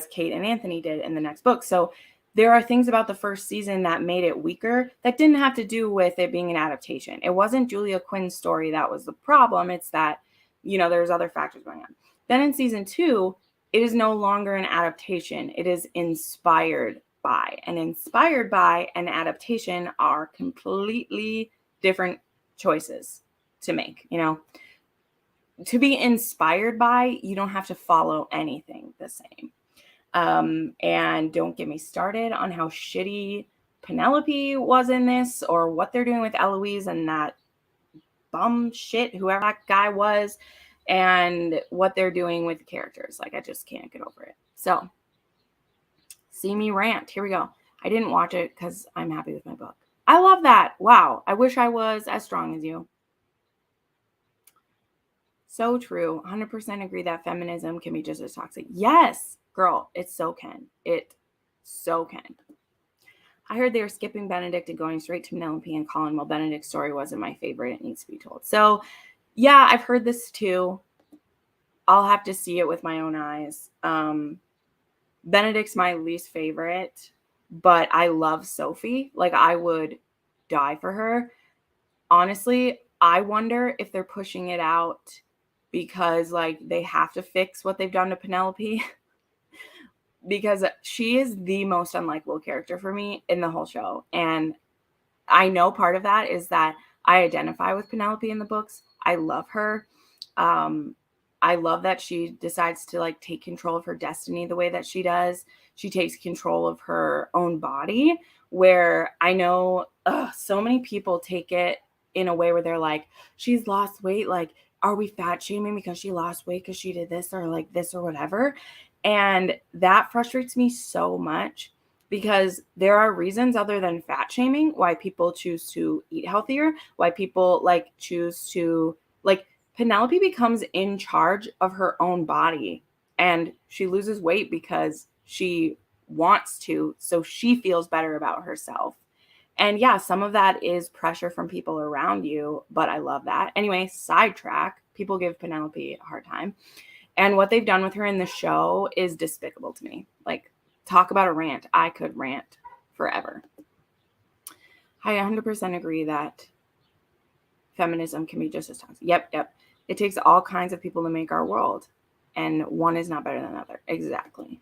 Kate and Anthony did in the next book. So there are things about the first season that made it weaker that didn't have to do with it being an adaptation. It wasn't Julia Quinn's story that was the problem. It's that, there's other factors going on. Then in season 2, it is no longer an adaptation. It is inspired by. And inspired by and adaptation are completely different choices to make. To be inspired by, you don't have to follow anything the same. And don't get me started on how shitty Penelope was in this, or what they're doing with Eloise and that bum shit, whoever that guy was, and what they're doing with the characters. Like, I just can't get over it. So, see me rant. Here we go. I didn't watch it because I'm happy with my book. I love that. Wow. I wish I was as strong as you. So true. 100% agree that feminism can be just as toxic. Yes, girl, it so can. It so can. I heard they were skipping Benedict and going straight to Penelope and Colin. Well, Benedict's story wasn't my favorite. It needs to be told. So, yeah, I've heard this too. I'll have to see it with my own eyes. Benedict's my least favorite, but I love Sophie. Like, I would die for her. honestly, I wonder if they're pushing it out because like they have to fix what they've done to Penelope because she is the most unlikable character for me in the whole show. And I know part of that is that I identify with Penelope in the books. I love her. Um, I love that she decides to like take control of her destiny the way that she does. She takes control of her own body, where I know so many people take it in a way where they're like, she's lost weight. Like, are we fat shaming because she lost weight because she did this or like this or whatever? And that frustrates me so much because there are reasons other than fat shaming why people choose to eat healthier, why people like choose to like Penelope becomes in charge of her own body and she loses weight because she wants to, so she feels better about herself. And yeah, some of that is pressure from people around you, but I love that. Anyway, sidetrack. People give Penelope a hard time. And what they've done with her in the show is despicable to me. Like, talk about a rant. I could rant forever. I 100% agree that feminism can be just as toxic. Yep. It takes all kinds of people to make our world, and one is not better than another. Exactly.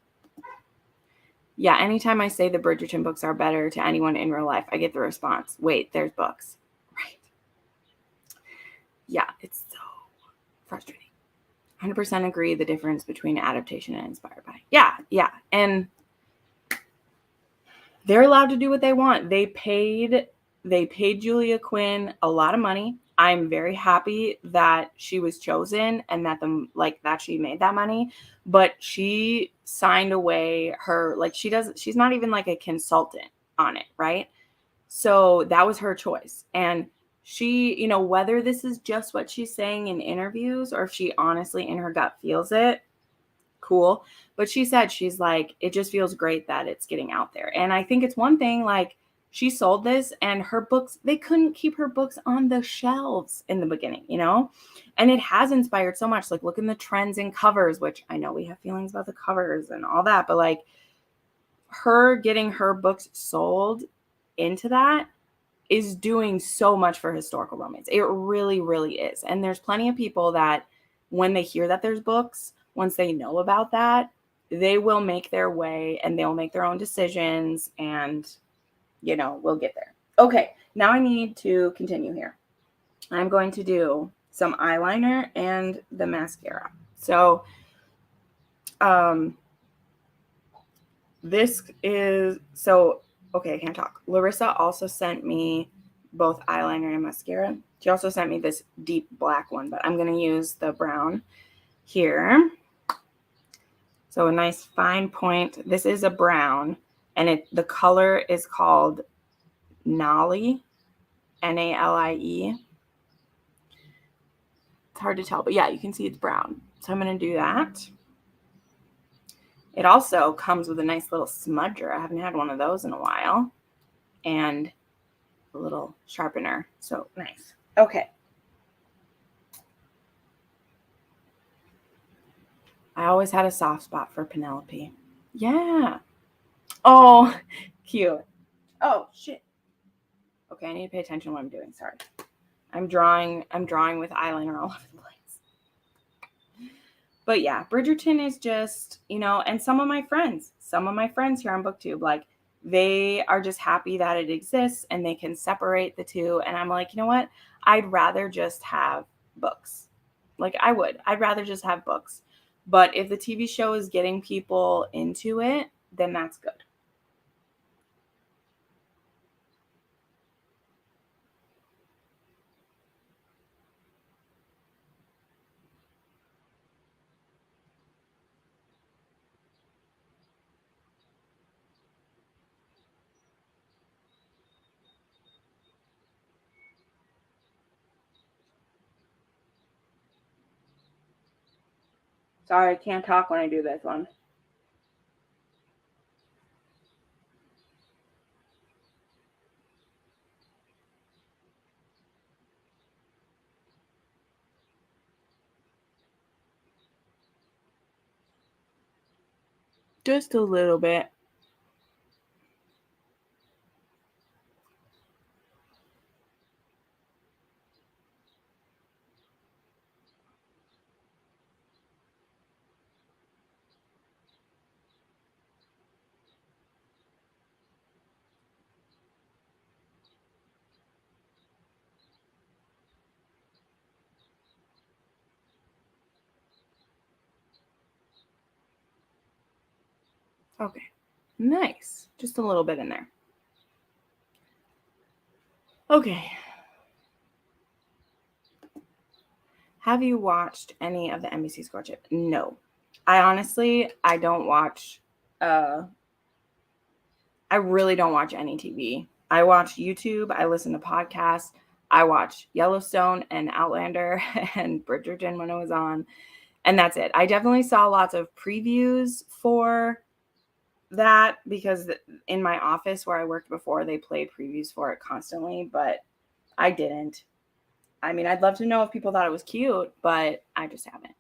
Yeah, anytime I say the Bridgerton books are better to anyone in real life, I get the response, wait, there's books. Right. Yeah, it's so frustrating. 100% agree the difference between adaptation and inspired by. Yeah. And they're allowed to do what they want. They paid Julia Quinn a lot of money. I'm very happy that she was chosen and that that she made that money, but she signed away her she's not even like a consultant on it, right? So that was her choice. And she, whether this is just what she's saying in interviews or if she honestly in her gut feels it, cool. But she said, she's like, it just feels great that it's getting out there. And I think it's one thing, like, she sold this and her books, they couldn't keep her books on the shelves in the beginning, and it has inspired so much. Like, look in the trends and covers, which I know we have feelings about the covers and all that, but like her getting her books sold into that is doing so much for historical romance. It really, really is. And there's plenty of people that when they hear that there's books, once they know about that, they will make their way and they'll make their own decisions and, we'll get there. Okay, now I need to continue here. I'm going to do some eyeliner and the mascara. So, okay, I can't talk. Larissa also sent me both eyeliner and mascara. She also sent me this deep black one, but I'm going to use the brown here. So a nice fine point. This is a brown, and the color is called Nalie, Nalie. It's hard to tell, but yeah, you can see it's brown. So I'm going to do that. It also comes with a nice little smudger. I haven't had one of those in a while. And a little sharpener. So nice. Okay. I always had a soft spot for Penelope. Yeah. Oh, cute. Oh, shit. Okay, I need to pay attention to what I'm doing. Sorry. I'm drawing with eyeliner all over the place. But yeah, Bridgerton is just, and some of my friends here on BookTube, like, they are just happy that it exists and they can separate the two. And I'm like, you know what? I'd rather just have books. Like, I'd rather just have books. But if the TV show is getting people into it, then that's good. Sorry, I can't talk when I do this one. Just a little bit. Okay. Nice. Just a little bit in there. Okay. Have you watched any of the NBC Scholarship? No. I don't watch, I really don't watch any TV. I watch YouTube. I listen to podcasts. I watch Yellowstone and Outlander and Bridgerton when it was on. And that's it. I definitely saw lots of previews for that because in my office where I worked before, they played previews for it constantly, but I didn't. I mean, I'd love to know if people thought it was cute, but I just haven't.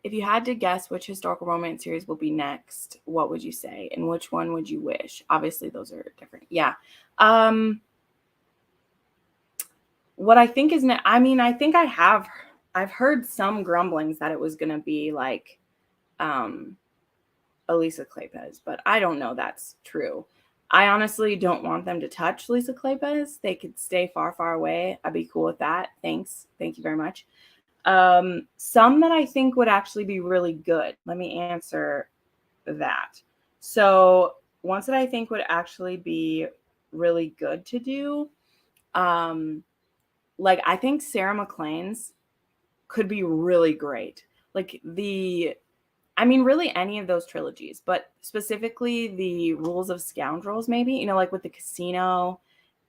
If you had to guess which historical romance series will be next, what would you say? And which one would you wish? Obviously, those are different. Yeah. What I think is, I think I've heard some grumblings that it was going to be like Elisa Claypez, but I don't know that's true. I honestly don't want them to touch Lisa Claypez. They could stay far, far away. I'd be cool with that. Thanks. Thank you very much. Some that I think would actually be really good. Let me answer that. So ones that I think would actually be really good to do, like I think Sarah McLean's could be really great. Like really any of those trilogies, but specifically the Rules of Scoundrels, maybe, like with the casino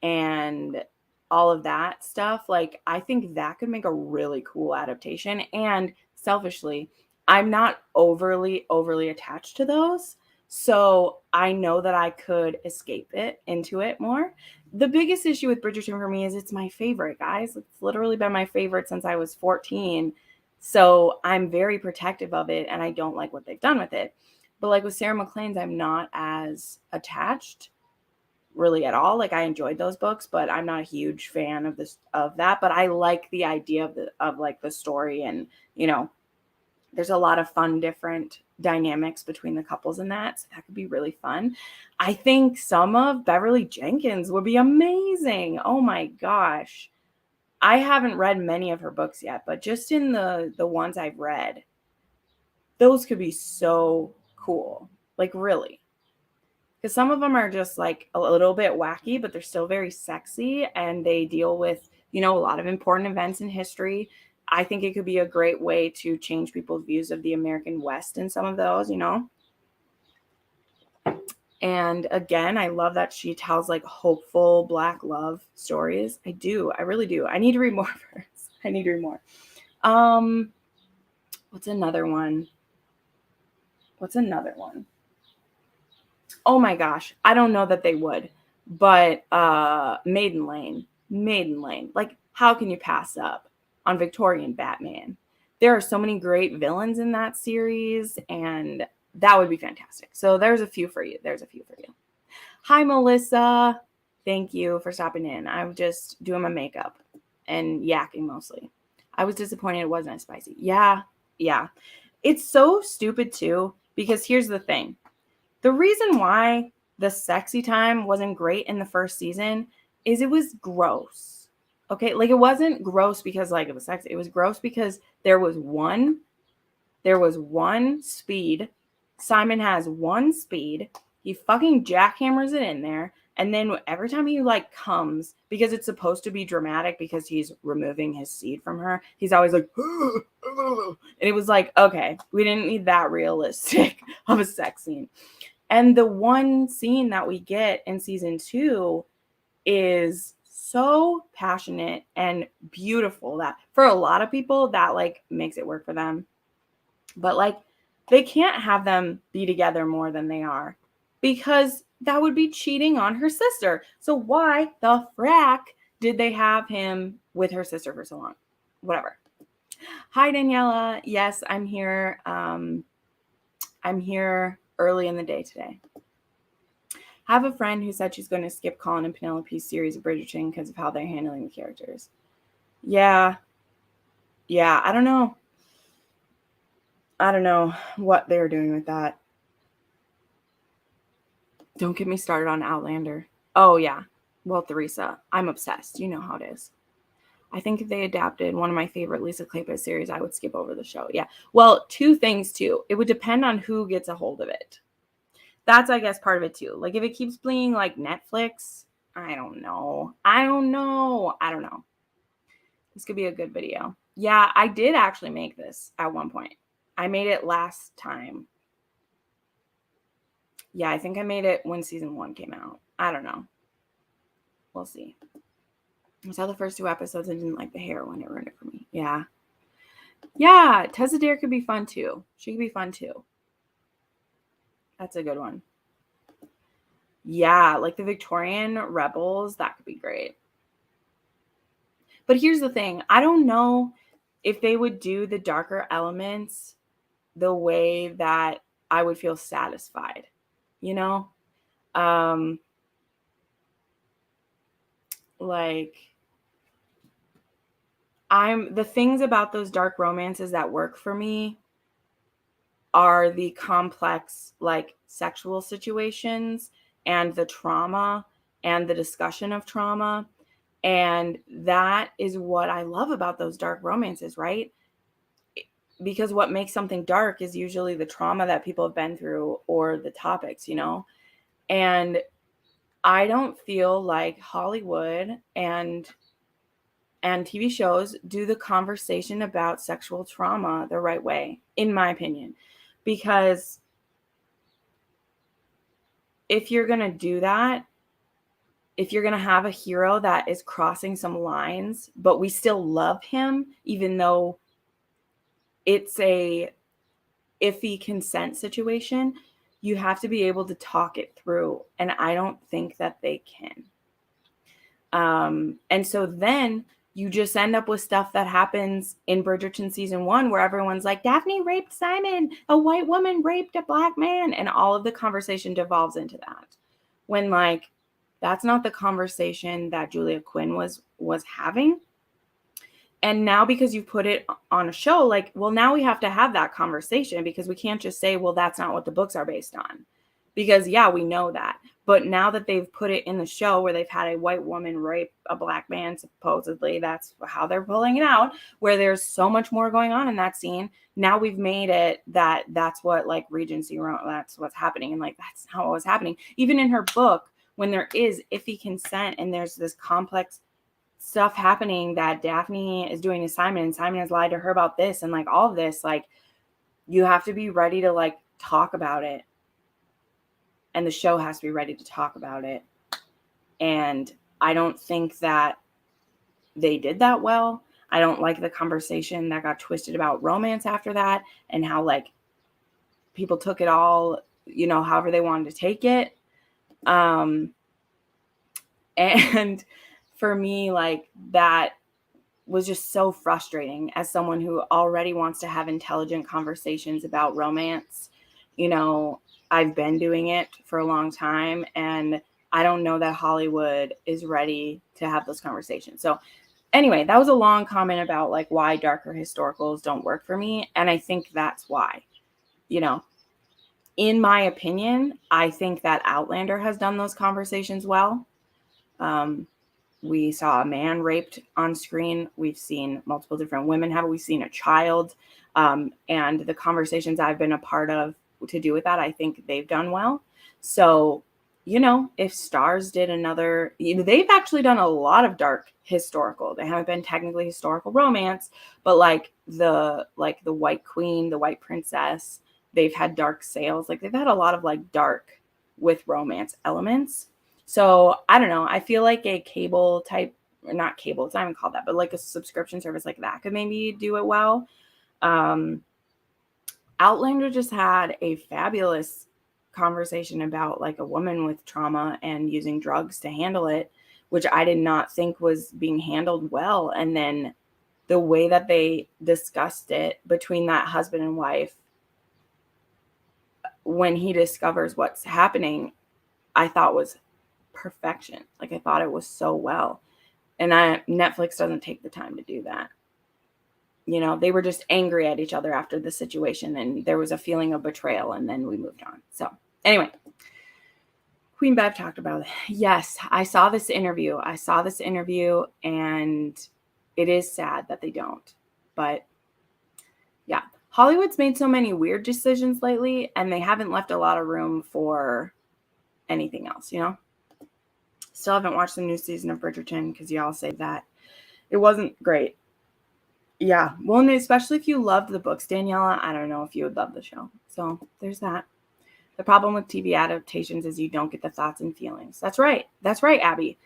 and all of that stuff. Like, I think that could make a really cool adaptation. And selfishly, I'm not overly attached to those. So I know that I could escape into it more. The biggest issue with Bridgerton for me is it's my favorite, guys. It's literally been my favorite since I was 14. So I'm very protective of it and I don't like what they've done with it. But like with Sarah McLean's, I'm not as attached really at all. Like I enjoyed those books, but I'm not a huge fan of that. But I like the idea of like the story and, there's a lot of fun, different dynamics between the couples in that. So that could be really fun. I think some of Beverly Jenkins would be amazing. Oh my gosh. I haven't read many of her books yet, but just in the ones I've read, those could be so cool. Like really. Because some of them are just like a little bit wacky, but they're still very sexy and they deal with, a lot of important events in history. I think it could be a great way to change people's views of the American West in some of those, And again, I love that she tells like hopeful Black love stories. I do. I really do. I need to read more of hers. I need to read more. What's another one? Oh my gosh. I don't know that they would, but Maiden Lane. Like, how can you pass up on Victorian Batman? There are so many great villains in that series, and that would be fantastic. So there's a few for you. Hi, Melissa. Thank you for stopping in. I'm just doing my makeup and yakking mostly. I was disappointed it wasn't as spicy. Yeah. It's so stupid too, because here's the thing. The reason why the sexy time wasn't great in the first season is it was gross. Okay, like it wasn't gross because like it was sexy. It was gross because there was one speed. Simon has one speed. He fucking jackhammers it in there. And then every time he like comes, because it's supposed to be dramatic because he's removing his seed from her, he's always like, and it was like, okay, we didn't need that realistic of a sex scene. And the one scene that we get in season 2 is so passionate and beautiful that for a lot of people that like makes it work for them. But like they can't have them be together more than they are because that would be cheating on her sister. So why the frack did they have him with her sister for so long? Whatever. Hi, Daniela. Yes, I'm here. I'm here early in the day today. I have a friend who said she's going to skip Colin and Penelope's series of Bridgerton because of how they're handling the characters. Yeah, I don't know. I don't know what they're doing with that. Don't get me started on Outlander. Oh, yeah. Well, Theresa, I'm obsessed. You know how it is. I think if they adapted one of my favorite Lisa Kleypas series, I would skip over the show. Yeah. Well, two things too. It would depend on who gets a hold of it. That's, I guess, part of it too. Like if it keeps being like Netflix, I don't know. This could be a good video. Yeah, I did actually make this at one point. I made it last time. Yeah, I think I made it when season 1 came out. I don't know. We'll see. I saw the first 2 episodes and didn't like the heroine. It ruined it for me. Yeah. Yeah, Tessa Dare could be fun too. She could be fun too. That's a good one. Yeah, like the Victorian rebels, that could be great. But here's the thing. I don't know if they would do the darker elements the way that I would feel satisfied, you know? Like the things about those dark romances that work for me are the complex, like, sexual situations and the trauma and the discussion of trauma. And that is what I love about those dark romances, right? Because what makes something dark is usually the trauma that people have been through or the topics, you know? And I don't feel like Hollywood and TV shows do the conversation about sexual trauma the right way, in my opinion. Because if you're going to do that, if you're going to have a hero that is crossing some lines, but we still love him, even though it's a iffy consent situation, you have to be able to talk it through. And I don't think that they can. And so then you just end up with stuff that happens in Bridgerton season 1 where everyone's like, Daphne raped Simon, a white woman raped a black man. And all of the conversation devolves into that. When, like, that's not the conversation that Julia Quinn was having. And now because you've put it on a show, like, well, now we have to have that conversation because we can't just say, well, that's not what the books are based on. Because, yeah, we know that. But now that they've put it in the show where they've had a white woman rape a black man, supposedly, that's how they're pulling it out, where there's so much more going on in that scene. Now we've made it that's what, like, Regency, that's what's happening. And, like, that's not what was happening. Even in her book, when there is iffy consent and there's this complex stuff happening that Daphne is doing to Simon, and Simon has lied to her about this, and, like, all of this, like, you have to be ready to, like, talk about it. And the show has to be ready to talk about it. And I don't think that they did that well. I don't like the conversation that got twisted about romance after that and how, like, people took it all, you know, however they wanted to take it. And for me, like, that was just so frustrating as someone who already wants to have intelligent conversations about romance. You know, I've been doing it for a long time, and I don't know that Hollywood is ready to have those conversations. So anyway, that was a long comment about, like, why darker historicals don't work for me. And I think that's why, you know, in my opinion, I think that Outlander has done those conversations well. We saw a man raped on screen. We've seen multiple different women have it. We've seen a child. And the conversations I've been a part of to do with that, I think they've done well. So, you know, if Starz did another, you know, they've actually done a lot of dark historical. They haven't been technically historical romance, but like the White Queen, the White Princess, they've had dark sales. Like, they've had a lot of, like, dark with romance elements. So I don't know. I feel like a cable type, or not cable, it's not even called that, but like a subscription service like that could maybe do it well. Outlander just had a fabulous conversation about, like, a woman with trauma and using drugs to handle it, which I did not think was being handled well. And then the way that they discussed it between that husband and wife, when he discovers what's happening, I thought was perfection. Like, I thought it was so well. And Netflix doesn't take the time to do that. You know, they were just angry at each other after the situation, and there was a feeling of betrayal, and then we moved on. So anyway, Queen Bev talked about it. Yes, I saw this interview, and it is sad that they don't. But yeah, Hollywood's made so many weird decisions lately, and they haven't left a lot of room for anything else, you know? Still haven't watched the new season of Bridgerton because y'all say that it wasn't great. Yeah, well, and especially if you loved the books, Daniela, I don't know if you would love the show. So there's that. The problem with TV adaptations is you don't get the thoughts and feelings. That's right. That's right, Abby.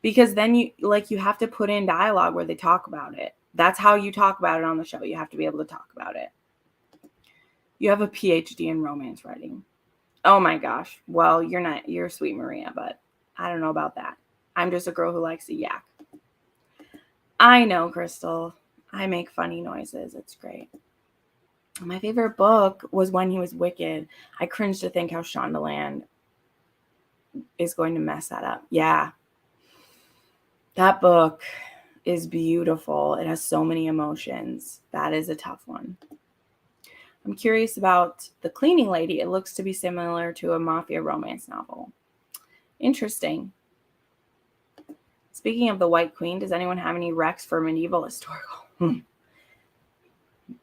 Because then you have to put in dialogue where they talk about it. That's how you talk about it on the show. You have to be able to talk about it. You have a PhD in romance writing. Oh my gosh. Well, you're sweet Maria, but I don't know about that. I'm just a girl who likes to yak. I know, Crystal. I make funny noises. It's great. My favorite book was When He Was Wicked. I cringe to think how Shondaland is going to mess that up. Yeah. That book is beautiful. It has so many emotions. That is a tough one. I'm curious about The Cleaning Lady. It looks to be similar to a mafia romance novel. Interesting. Speaking of the White Queen, does anyone have any recs for medieval historical?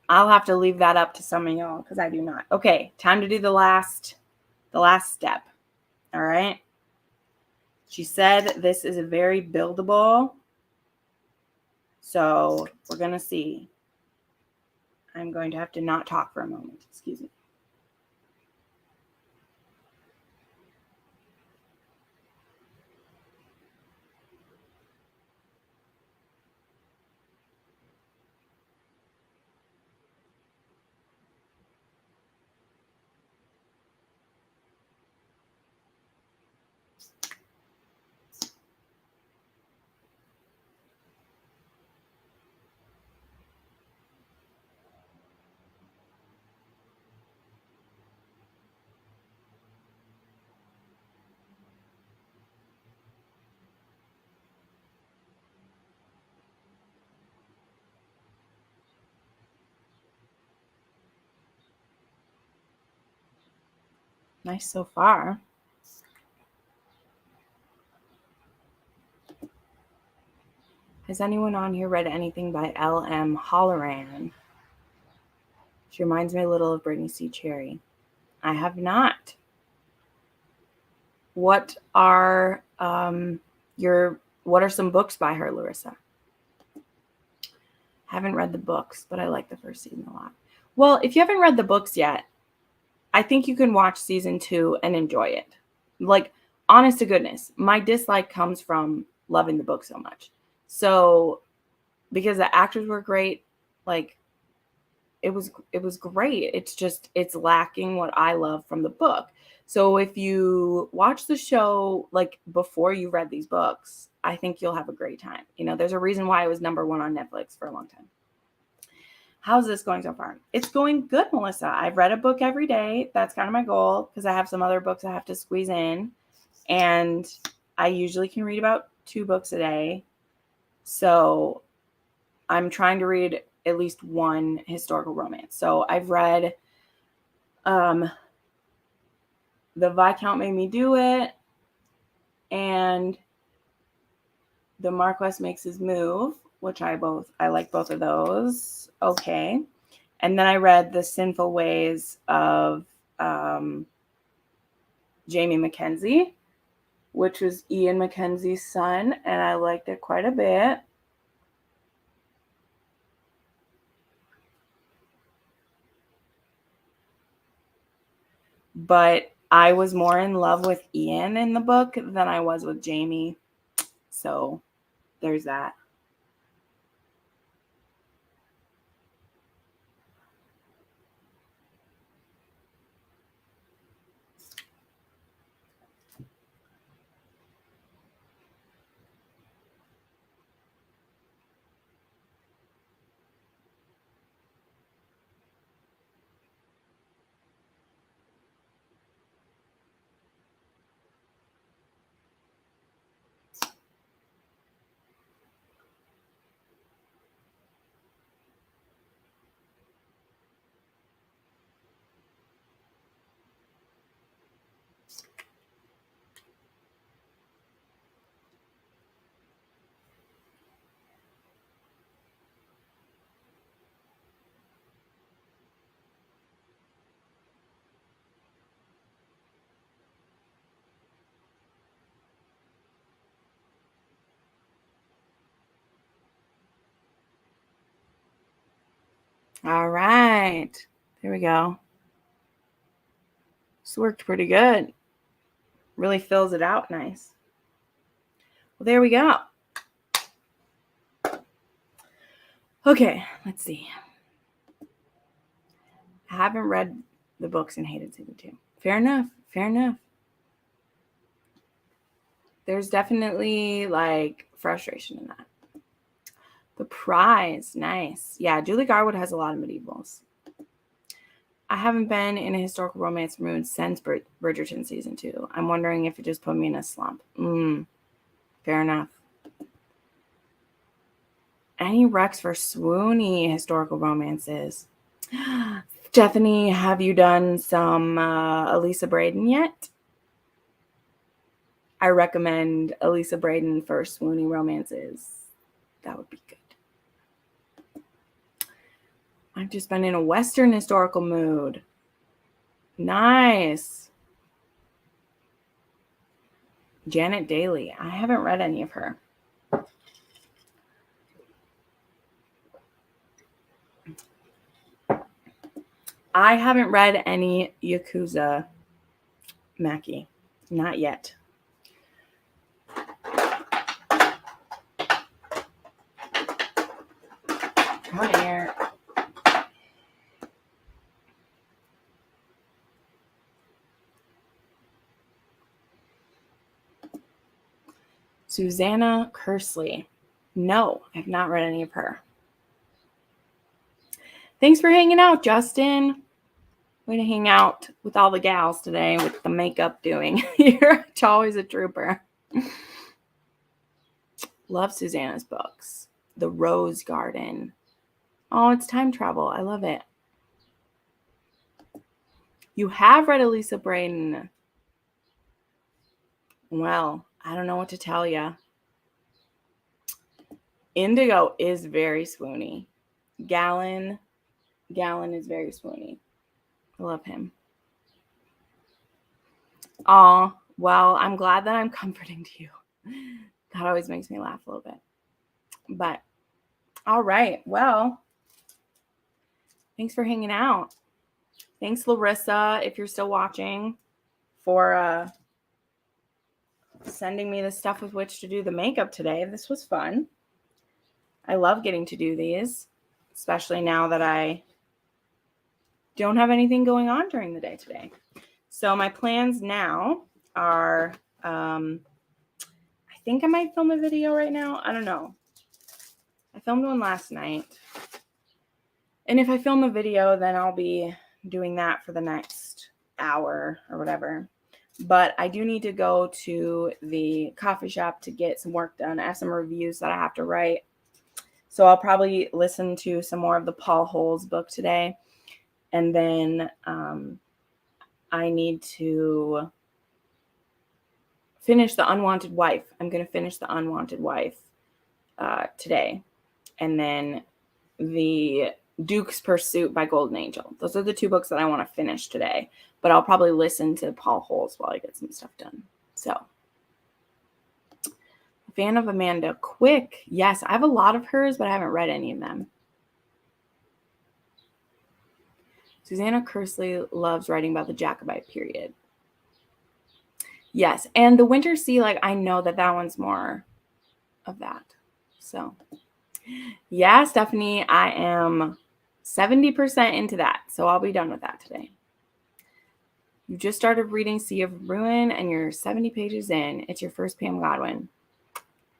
I'll have to leave that up to some of y'all because I do not. Okay, time to do the last step. All right. She said this is a very buildable. So we're going to see. I'm going to have to not talk for a moment. Excuse me. Nice so far. Has anyone on here read anything by L.M. Holleran? She reminds me a little of Brittany C. Cherry. I have not. What are some books by her, Larissa? Haven't read the books, but I like the first season a lot. Well, if you haven't read the books yet, I think you can watch season 2 and enjoy it. Like, honest to goodness, my dislike comes from loving the book so much. So, because the actors were great, like, it was great. It's lacking what I love from the book. So if you watch the show like before you read these books, I think you'll have a great time. You know, there's a reason why it was number 1 on Netflix for a long time. How's this going so far? It's going good, Melissa. I've read a book every day. That's kind of my goal because I have some other books I have to squeeze in. And I usually can read about 2 books a day. So I'm trying to read at least 1 historical romance. So I've read The Viscount Made Me Do It and The Marquess Makes His Move, which I like both of those. Okay. And then I read The Sinful Ways of Jamie Mackenzie, which was Ian Mackenzie's son, and I liked it quite a bit. But I was more in love with Ian in the book than I was with Jamie. So there's that. All right. There we go. This worked pretty good. Really fills it out nice. Well, there we go. Okay, let's see. I haven't read the books and hated season 2. Fair enough. Fair enough. There's definitely like frustration in that. The Prize. Nice. Yeah, Julie Garwood has a lot of medievals. I haven't been in a historical romance mood since Bridgerton season 2. I'm wondering if it just put me in a slump. Fair enough. Any recs for swoony historical romances? Stephanie, have you done some Elisa Braden yet? I recommend Elisa Braden for swoony romances. That would be good. I've just been in a Western historical mood. Nice. Janet Daly. I haven't read any of her. I haven't read any Yakuza Mackie. Not yet. Come on here. Susanna Kersley. No, I've not read any of her. Thanks for hanging out, Justin. Way to hang out with all the gals today with the makeup doing. You're always a trooper. Love Susanna's books. The Rose Garden. Oh, it's time travel. I love it. You have read Elisa Braden. Well, I don't know what to tell you. Indigo is very swoony. Gallon is very swoony. I love him. Aw, well, I'm glad that I'm comforting to you. That always makes me laugh a little bit. But, all right. Well, thanks for hanging out. Thanks, Larissa, if you're still watching, for sending me the stuff with which to do the makeup today. This was fun. I love getting to do these, especially now that I don't have anything going on during the day today. So my plans now are, I think I might film a video right now. I don't know. I filmed one last night. And if I film a video, then I'll be doing that for the next hour or whatever. But I do need to go to the coffee shop to get some work done. I have some reviews that I have to write. So I'll probably listen to some more of the Paul Holes book today. And then I need to finish The Unwanted Wife. I'm going to finish The Unwanted Wife today. And then the Duke's Pursuit by Golden Angel. Those are the 2 books that I want to finish today. But I'll probably listen to Paul Holes while I get some stuff done. So, fan of Amanda Quick. Yes, I have a lot of hers, but I haven't read any of them. Susanna Kersley loves writing about the Jacobite period. Yes, and The Winter Sea, like, I know that one's more of that. So, yeah, Stephanie, I am 70% into that. So I'll be done with that today. You just started reading Sea of Ruin and you're 70 pages in. It's your first Pam Godwin.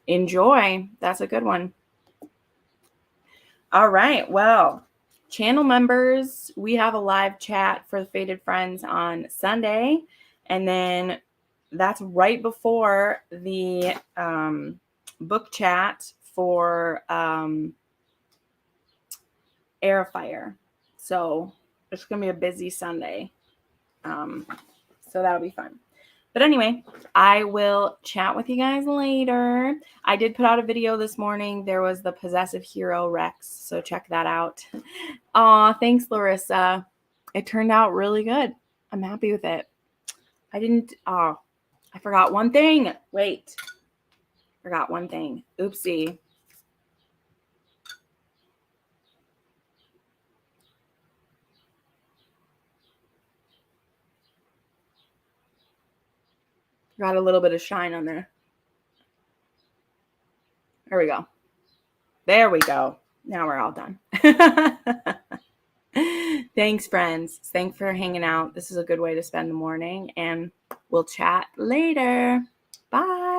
Enjoy. That's a good one. All right. Well, channel members, we have a live chat for the Faded Friends on Sunday. And then that's right before the book chat for Air of Fire. So it's going to be a busy Sunday. So that'll be fun. But anyway, I will chat with you guys later. I did put out a video this morning. There was the Possessive Hero Rex, so check that out. Aw, thanks, Larissa. It turned out really good. I'm happy with it. I forgot one thing. Wait. Forgot one thing. Oopsie. Got a little bit of shine on there. There we go. There we go. Now we're all done. Thanks, friends. Thanks for hanging out. This is a good way to spend the morning, and we'll chat later. Bye.